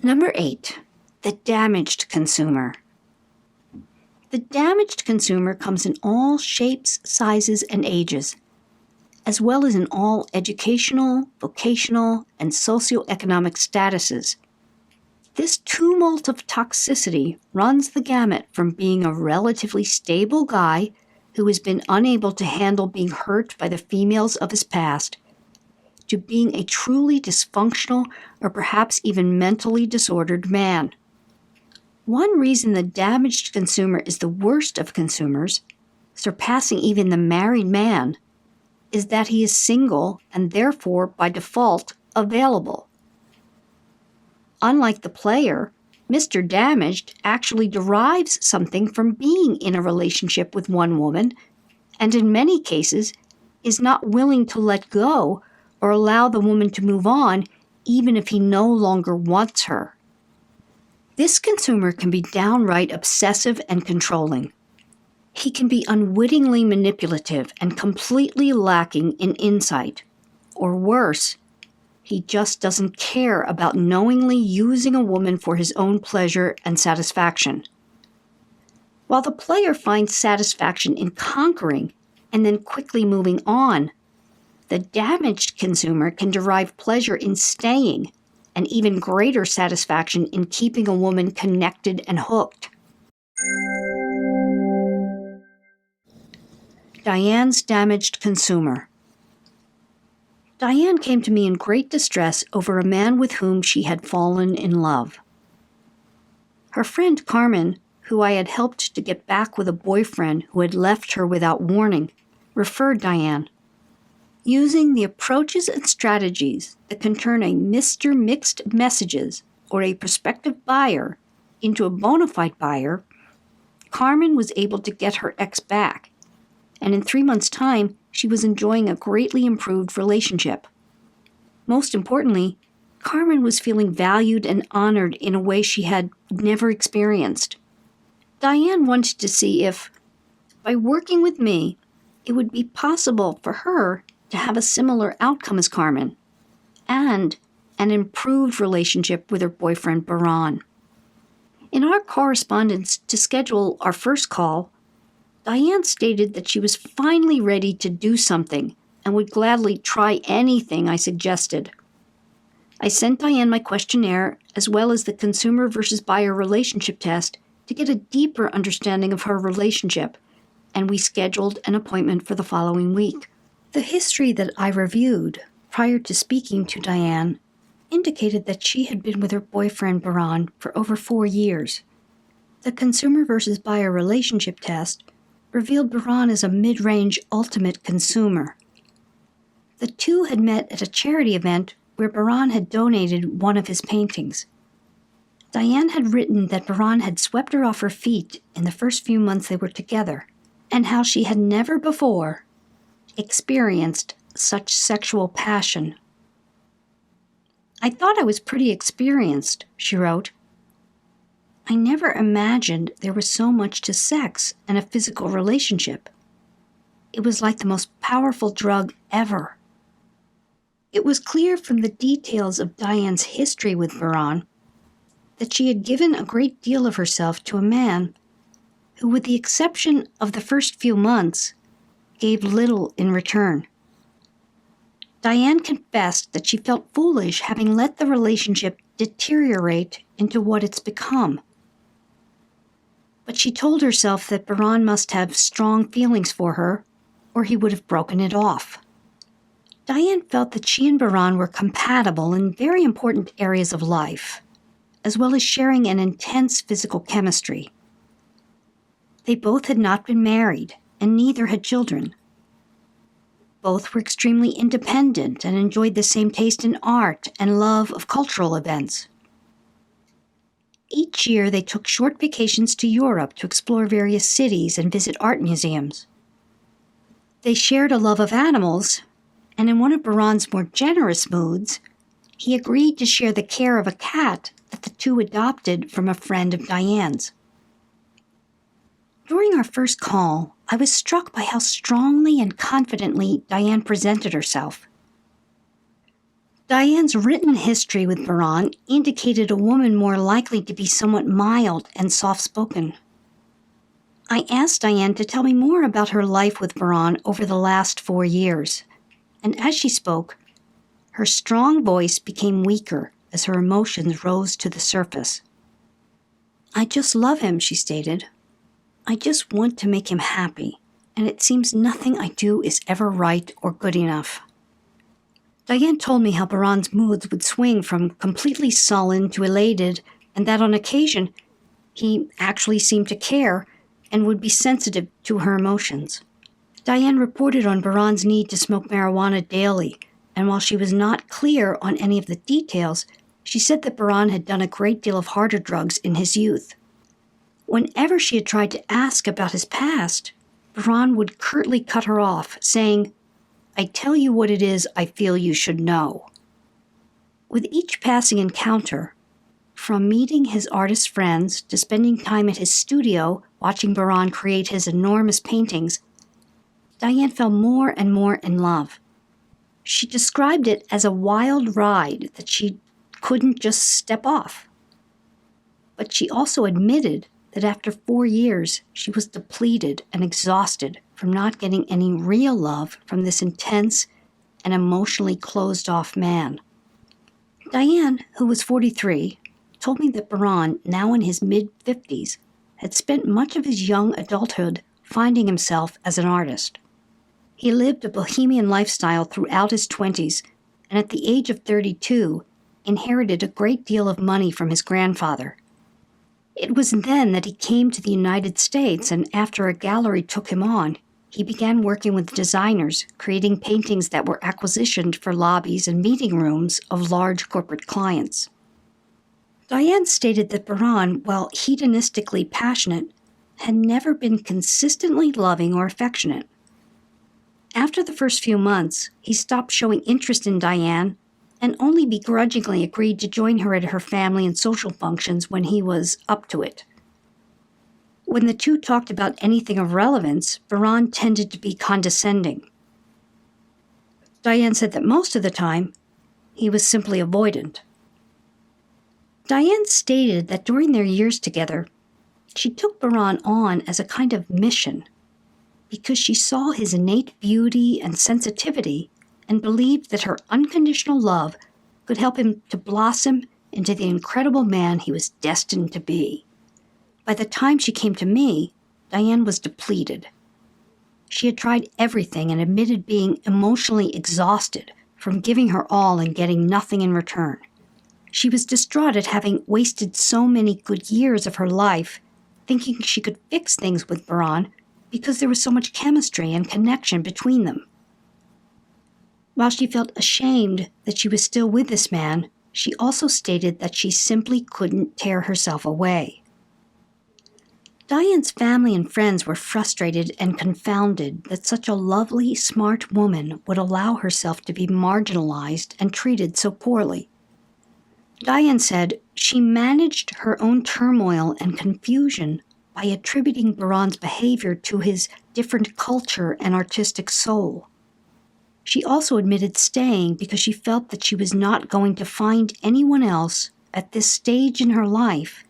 Number 8, the damaged consumer. The damaged consumer comes in all shapes, sizes, and ages, as well as in all educational, vocational, and socioeconomic statuses. This tumult of toxicity runs the gamut from being a relatively stable guy who has been unable to handle being hurt by the females of his past, to being a truly dysfunctional or perhaps even mentally disordered man. One reason the damaged consumer is the worst of consumers, surpassing even the married man, is that he is single and therefore, by default, available. Unlike the player, Mr. Damaged actually derives something from being in a relationship with one woman, and in many cases is not willing to let go or allow the woman to move on even if he no longer wants her. This consumer can be downright obsessive and controlling. He can be unwittingly manipulative and completely lacking in insight. Or worse, he just doesn't care about knowingly using a woman for his own pleasure and satisfaction. While the player finds satisfaction in conquering and then quickly moving on, the damaged consumer can derive pleasure in staying and even greater satisfaction in keeping a woman connected and hooked. Diane's damaged consumer. Diane came to me in great distress over a man with whom she had fallen in love. Her friend Carmen, who I had helped to get back with a boyfriend who had left her without warning, referred Diane. Using the approaches and strategies that can turn a Mr. Mixed Messages or a prospective buyer into a bona fide buyer, Carmen was able to get her ex back, and in 3 months' time, she was enjoying a greatly improved relationship. Most importantly, Carmen was feeling valued and honored in a way she had never experienced. Diane wanted to see if, by working with me, it would be possible for her to have a similar outcome as Carmen, and an improved relationship with her boyfriend Baran. In our correspondence to schedule our first call, Diane stated that she was finally ready to do something and would gladly try anything I suggested. I sent Diane my questionnaire as well as the consumer versus buyer relationship test to get a deeper understanding of her relationship, and we scheduled an appointment for the following week. The history that I reviewed prior to speaking to Diane indicated that she had been with her boyfriend Baran for over 4 years. The consumer versus buyer relationship test revealed Baran as a mid-range ultimate consumer. The two had met at a charity event where Baran had donated one of his paintings. Diane had written that Baran had swept her off her feet in the first few months they were together, and how she had never before experienced such sexual passion. "I thought I was pretty experienced," she wrote. "I never imagined there was so much to sex and a physical relationship. It was like the most powerful drug ever." It was clear from the details of Diane's history with Baran that she had given a great deal of herself to a man who, with the exception of the first few months, gave little in return. Diane confessed that she felt foolish having let the relationship deteriorate into what it's become. But she told herself that Baran must have strong feelings for her, or he would have broken it off. Diane felt that she and Baran were compatible in very important areas of life, as well as sharing an intense physical chemistry. They both had not been married, and neither had children. Both were extremely independent and enjoyed the same taste in art and love of cultural events. Each year, they took short vacations to Europe to explore various cities and visit art museums. They shared a love of animals, and in one of Baran's more generous moods, he agreed to share the care of a cat that the two adopted from a friend of Diane's. During our first call, I was struck by how strongly and confidently Diane presented herself. Diane's written history with Baran indicated a woman more likely to be somewhat mild and soft-spoken. I asked Diane to tell me more about her life with Baran over the last 4 years, and as she spoke, her strong voice became weaker as her emotions rose to the surface. "I just love him," she stated. "I just want to make him happy, and it seems nothing I do is ever right or good enough." Diane told me how Baran's moods would swing from completely sullen to elated, and that on occasion he actually seemed to care and would be sensitive to her emotions. Diane reported on Baran's need to smoke marijuana daily, and while she was not clear on any of the details, she said that Baran had done a great deal of harder drugs in his youth. Whenever she had tried to ask about his past, Baran would curtly cut her off, saying, "I tell you what it is I feel you should know." With each passing encounter, from meeting his artist friends to spending time at his studio watching Baran create his enormous paintings, Diane fell more and more in love. She described it as a wild ride that she couldn't just step off. But she also admitted that after 4 years, she was depleted and exhausted from not getting any real love from this intense and emotionally closed-off man. Diane, who was 43, told me that Baran, now in his mid-50s, had spent much of his young adulthood finding himself as an artist. He lived a bohemian lifestyle throughout his 20s, and at the age of 32, inherited a great deal of money from his grandfather. It was then that he came to the United States, and after a gallery took him on, he began working with designers, creating paintings that were acquisitioned for lobbies and meeting rooms of large corporate clients. Diane stated that Baran, while hedonistically passionate, had never been consistently loving or affectionate. After the first few months, he stopped showing interest in Diane and only begrudgingly agreed to join her at her family and social functions when he was up to it. When the two talked about anything of relevance, Baran tended to be condescending. Diane said that most of the time, he was simply avoidant. Diane stated that during their years together, she took Baran on as a kind of mission because she saw his innate beauty and sensitivity and believed that her unconditional love could help him to blossom into the incredible man he was destined to be. By the time she came to me, Diane was depleted. She had tried everything and admitted being emotionally exhausted from giving her all and getting nothing in return. She was distraught at having wasted so many good years of her life thinking she could fix things with Baran because there was so much chemistry and connection between them. While she felt ashamed that she was still with this man, she also stated that she simply couldn't tear herself away. Diane's family and friends were frustrated and confounded that such a lovely, smart woman would allow herself to be marginalized and treated so poorly. Diane said she managed her own turmoil and confusion by attributing Baran's behavior to his different culture and artistic soul. She also admitted staying because she felt that she was not going to find anyone else at this stage in her life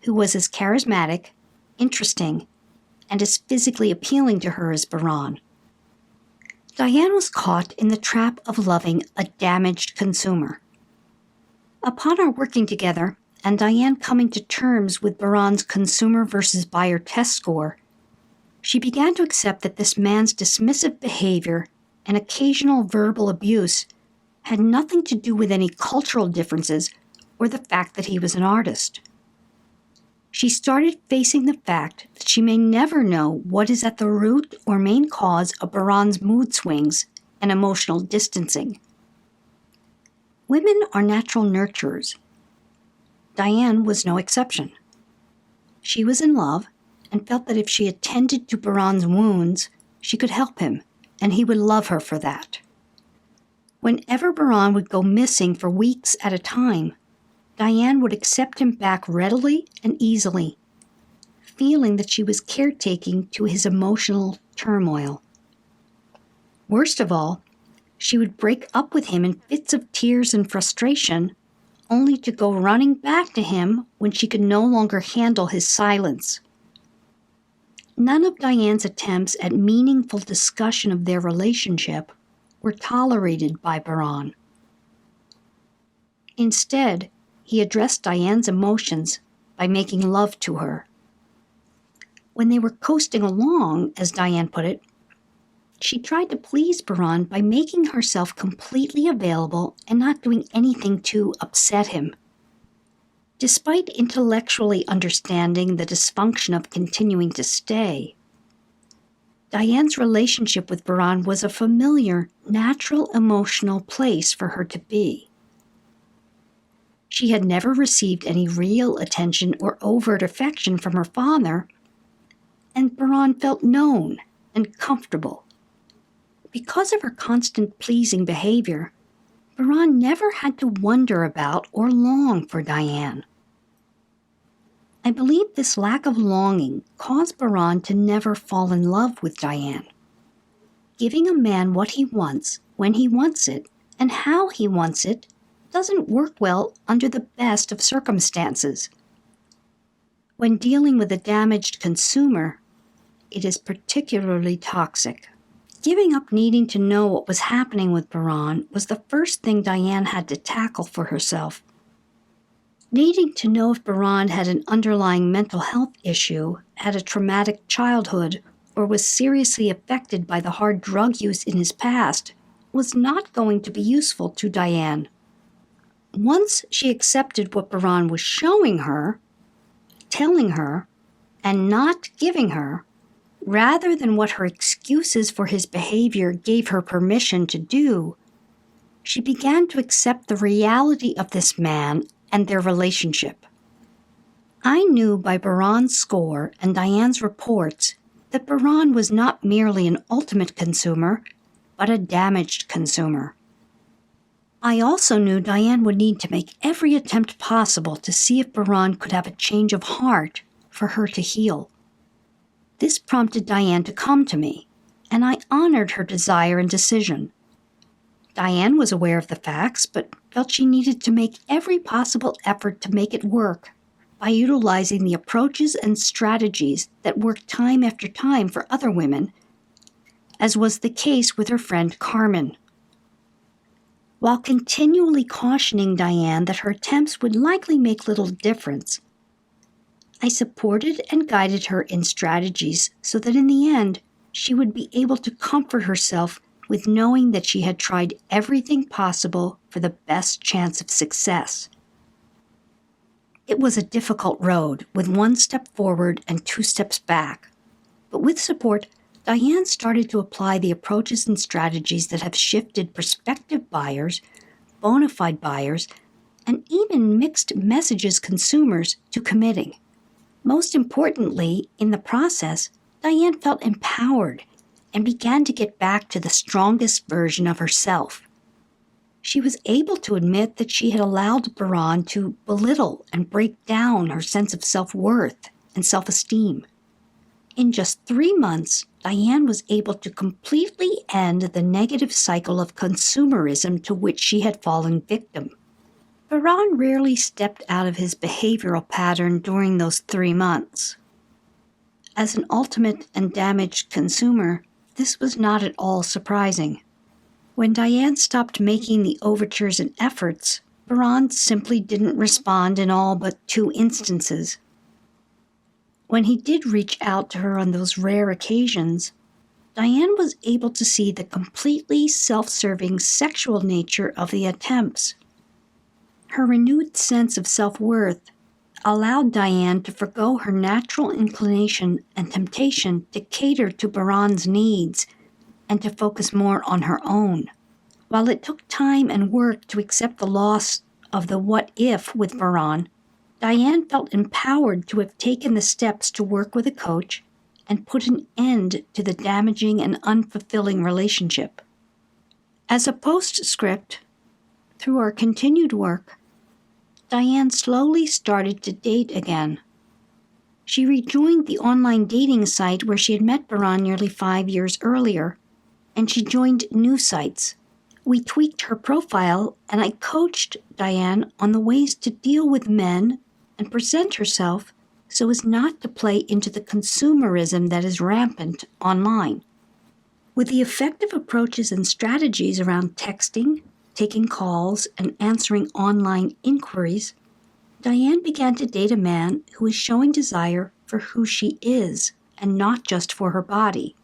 who was as charismatic, interesting, and as physically appealing to her as Baran. Diane was caught in the trap of loving a damaged consumer. Upon our working together, and Diane coming to terms with Baran's consumer versus buyer test score, she began to accept that this man's dismissive behavior and occasional verbal abuse had nothing to do with any cultural differences or the fact that he was an artist. She started facing the fact that she may never know what is at the root or main cause of Baran's mood swings and emotional distancing. Women are natural nurturers. Diane was no exception. She was in love and felt that if she attended to Baran's wounds, she could help him, and he would love her for that. Whenever Baran would go missing for weeks at a time, Diane would accept him back readily and easily, feeling that she was caretaking to his emotional turmoil. Worst of all, she would break up with him in fits of tears and frustration, only to go running back to him when she could no longer handle his silence. None of Diane's attempts at meaningful discussion of their relationship were tolerated by Baran. Instead, he addressed Diane's emotions by making love to her. When they were coasting along, as Diane put it, she tried to please Baran by making herself completely available and not doing anything to upset him. Despite intellectually understanding the dysfunction of continuing to stay, Diane's relationship with Baran was a familiar, natural emotional place for her to be. She had never received any real attention or overt affection from her father, and Baran felt known and comfortable. Because of her constant pleasing behavior, Baran never had to wonder about or long for Diane. I believe this lack of longing caused Baran to never fall in love with Diane. Giving a man what he wants, when he wants it, and how he wants it, doesn't work well under the best of circumstances. When dealing with a damaged consumer, it is particularly toxic. Giving up needing to know what was happening with Baran was the first thing Diane had to tackle for herself. Needing to know if Baran had an underlying mental health issue, had a traumatic childhood, or was seriously affected by the hard drug use in his past was not going to be useful to Diane. Once she accepted what Baran was showing her, telling her, and not giving her, rather than what her excuses for his behavior gave her permission to do, she began to accept the reality of this man and their relationship. I knew by Baran's score and Diane's reports that Baran was not merely an ultimate consumer, but a damaged consumer. I also knew Diane would need to make every attempt possible to see if Baran could have a change of heart for her to heal. This prompted Diane to come to me, and I honored her desire and decision. Diane was aware of the facts, but felt she needed to make every possible effort to make it work by utilizing the approaches and strategies that worked time after time for other women, as was the case with her friend Carmen. While continually cautioning Diane that her attempts would likely make little difference, I supported and guided her in strategies so that in the end, she would be able to comfort herself with knowing that she had tried everything possible for the best chance of success. It was a difficult road, with one step forward and 2 steps back. But with support, Diane started to apply the approaches and strategies that have shifted prospective buyers, bona fide buyers, and even mixed messages consumers to committing. Most importantly, in the process, Diane felt empowered and began to get back to the strongest version of herself. She was able to admit that she had allowed Baran to belittle and break down her sense of self-worth and self-esteem. In just 3 months, Diane was able to completely end the negative cycle of consumerism to which she had fallen victim. Baran rarely stepped out of his behavioral pattern during those 3 months. As an ultimate and damaged consumer, this was not at all surprising. When Diane stopped making the overtures and efforts, Baran simply didn't respond in all but 2 instances. When he did reach out to her on those rare occasions, Diane was able to see the completely self-serving sexual nature of the attempts. Her renewed sense of self-worth allowed Diane to forgo her natural inclination and temptation to cater to Baran's needs and to focus more on her own. While it took time and work to accept the loss of the what if with Baran, Diane felt empowered to have taken the steps to work with a coach and put an end to the damaging and unfulfilling relationship. As a postscript, through our continued work, Diane slowly started to date again. She rejoined the online dating site where she had met Baran nearly 5 years earlier, and she joined new sites. We tweaked her profile, and I coached Diane on the ways to deal with men and present herself so as not to play into the consumerism that is rampant online. With the effective approaches and strategies around texting, taking calls, and answering online inquiries, Diane began to date a man who is showing desire for who she is and not just for her body.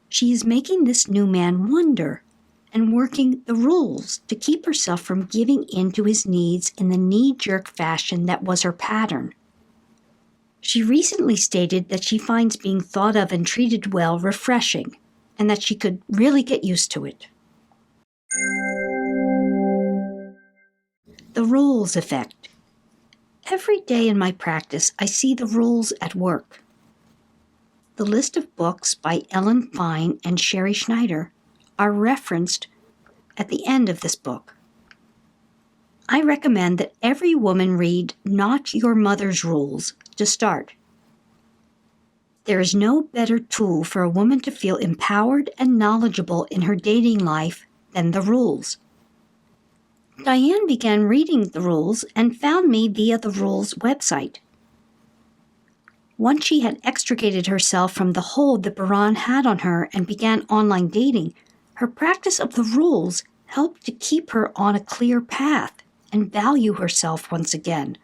She is making this new man wonder and working the rules to keep herself from giving in to his needs in the knee-jerk fashion that was her pattern. She recently stated that she finds being thought of and treated well refreshing, and that she could really get used to it. The rules effect. Every day in my practice, I see the rules at work. The list of books by Ellen Fine and Sherry Schneider are referenced at the end of this book. I recommend that every woman read Not Your Mother's Rules to start. There is no better tool for a woman to feel empowered and knowledgeable in her dating life than the rules. Diane began reading the rules and found me via the rules website. Once she had extricated herself from the hold that Baran had on her and began online dating, her practice of the rules helped to keep her on a clear path and value herself once again.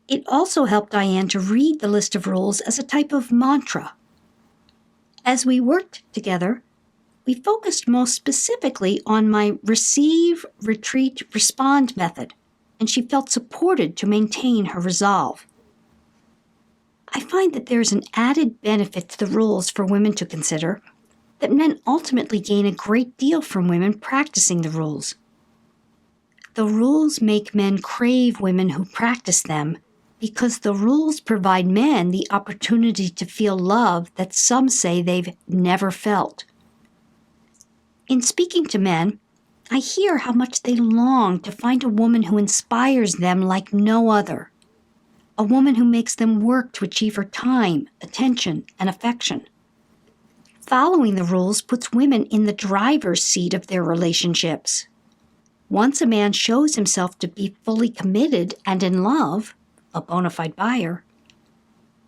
It also helped Diane to read the list of rules as a type of mantra. As we worked together, we focused most specifically on my receive, retreat, respond method, and she felt supported to maintain her resolve. I find that there is an added benefit to the rules for women to consider, that men ultimately gain a great deal from women practicing the rules. The rules make men crave women who practice them because the rules provide men the opportunity to feel love that some say they've never felt. In speaking to men, I hear how much they long to find a woman who inspires them like no other, a woman who makes them work to achieve her time, attention, and affection. Following the rules puts women in the driver's seat of their relationships. Once a man shows himself to be fully committed and in love, a bona fide buyer,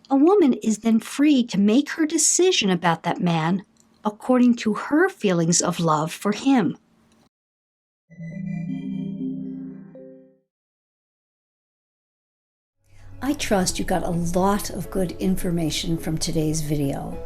a woman is then free to make her decision about that man according to her feelings of love for him. I trust you got a lot of good information from today's video,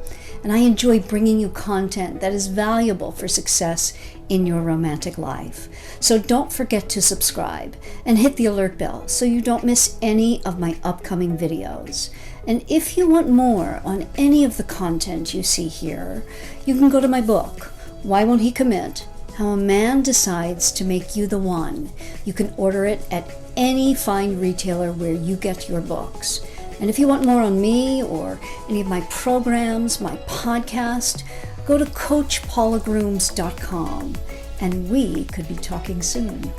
and I enjoy bringing you content that is valuable for success in your romantic life. So don't forget to subscribe and hit the alert bell so you don't miss any of my upcoming videos. And if you want more on any of the content you see here, you can go to my book, Why Won't He Commit? How a Man Decides to Make You the One. You can order it at any fine retailer where you get your books. And if you want more on me or any of my programs, my podcast, go to coachpaulagrooms.com and we could be talking soon.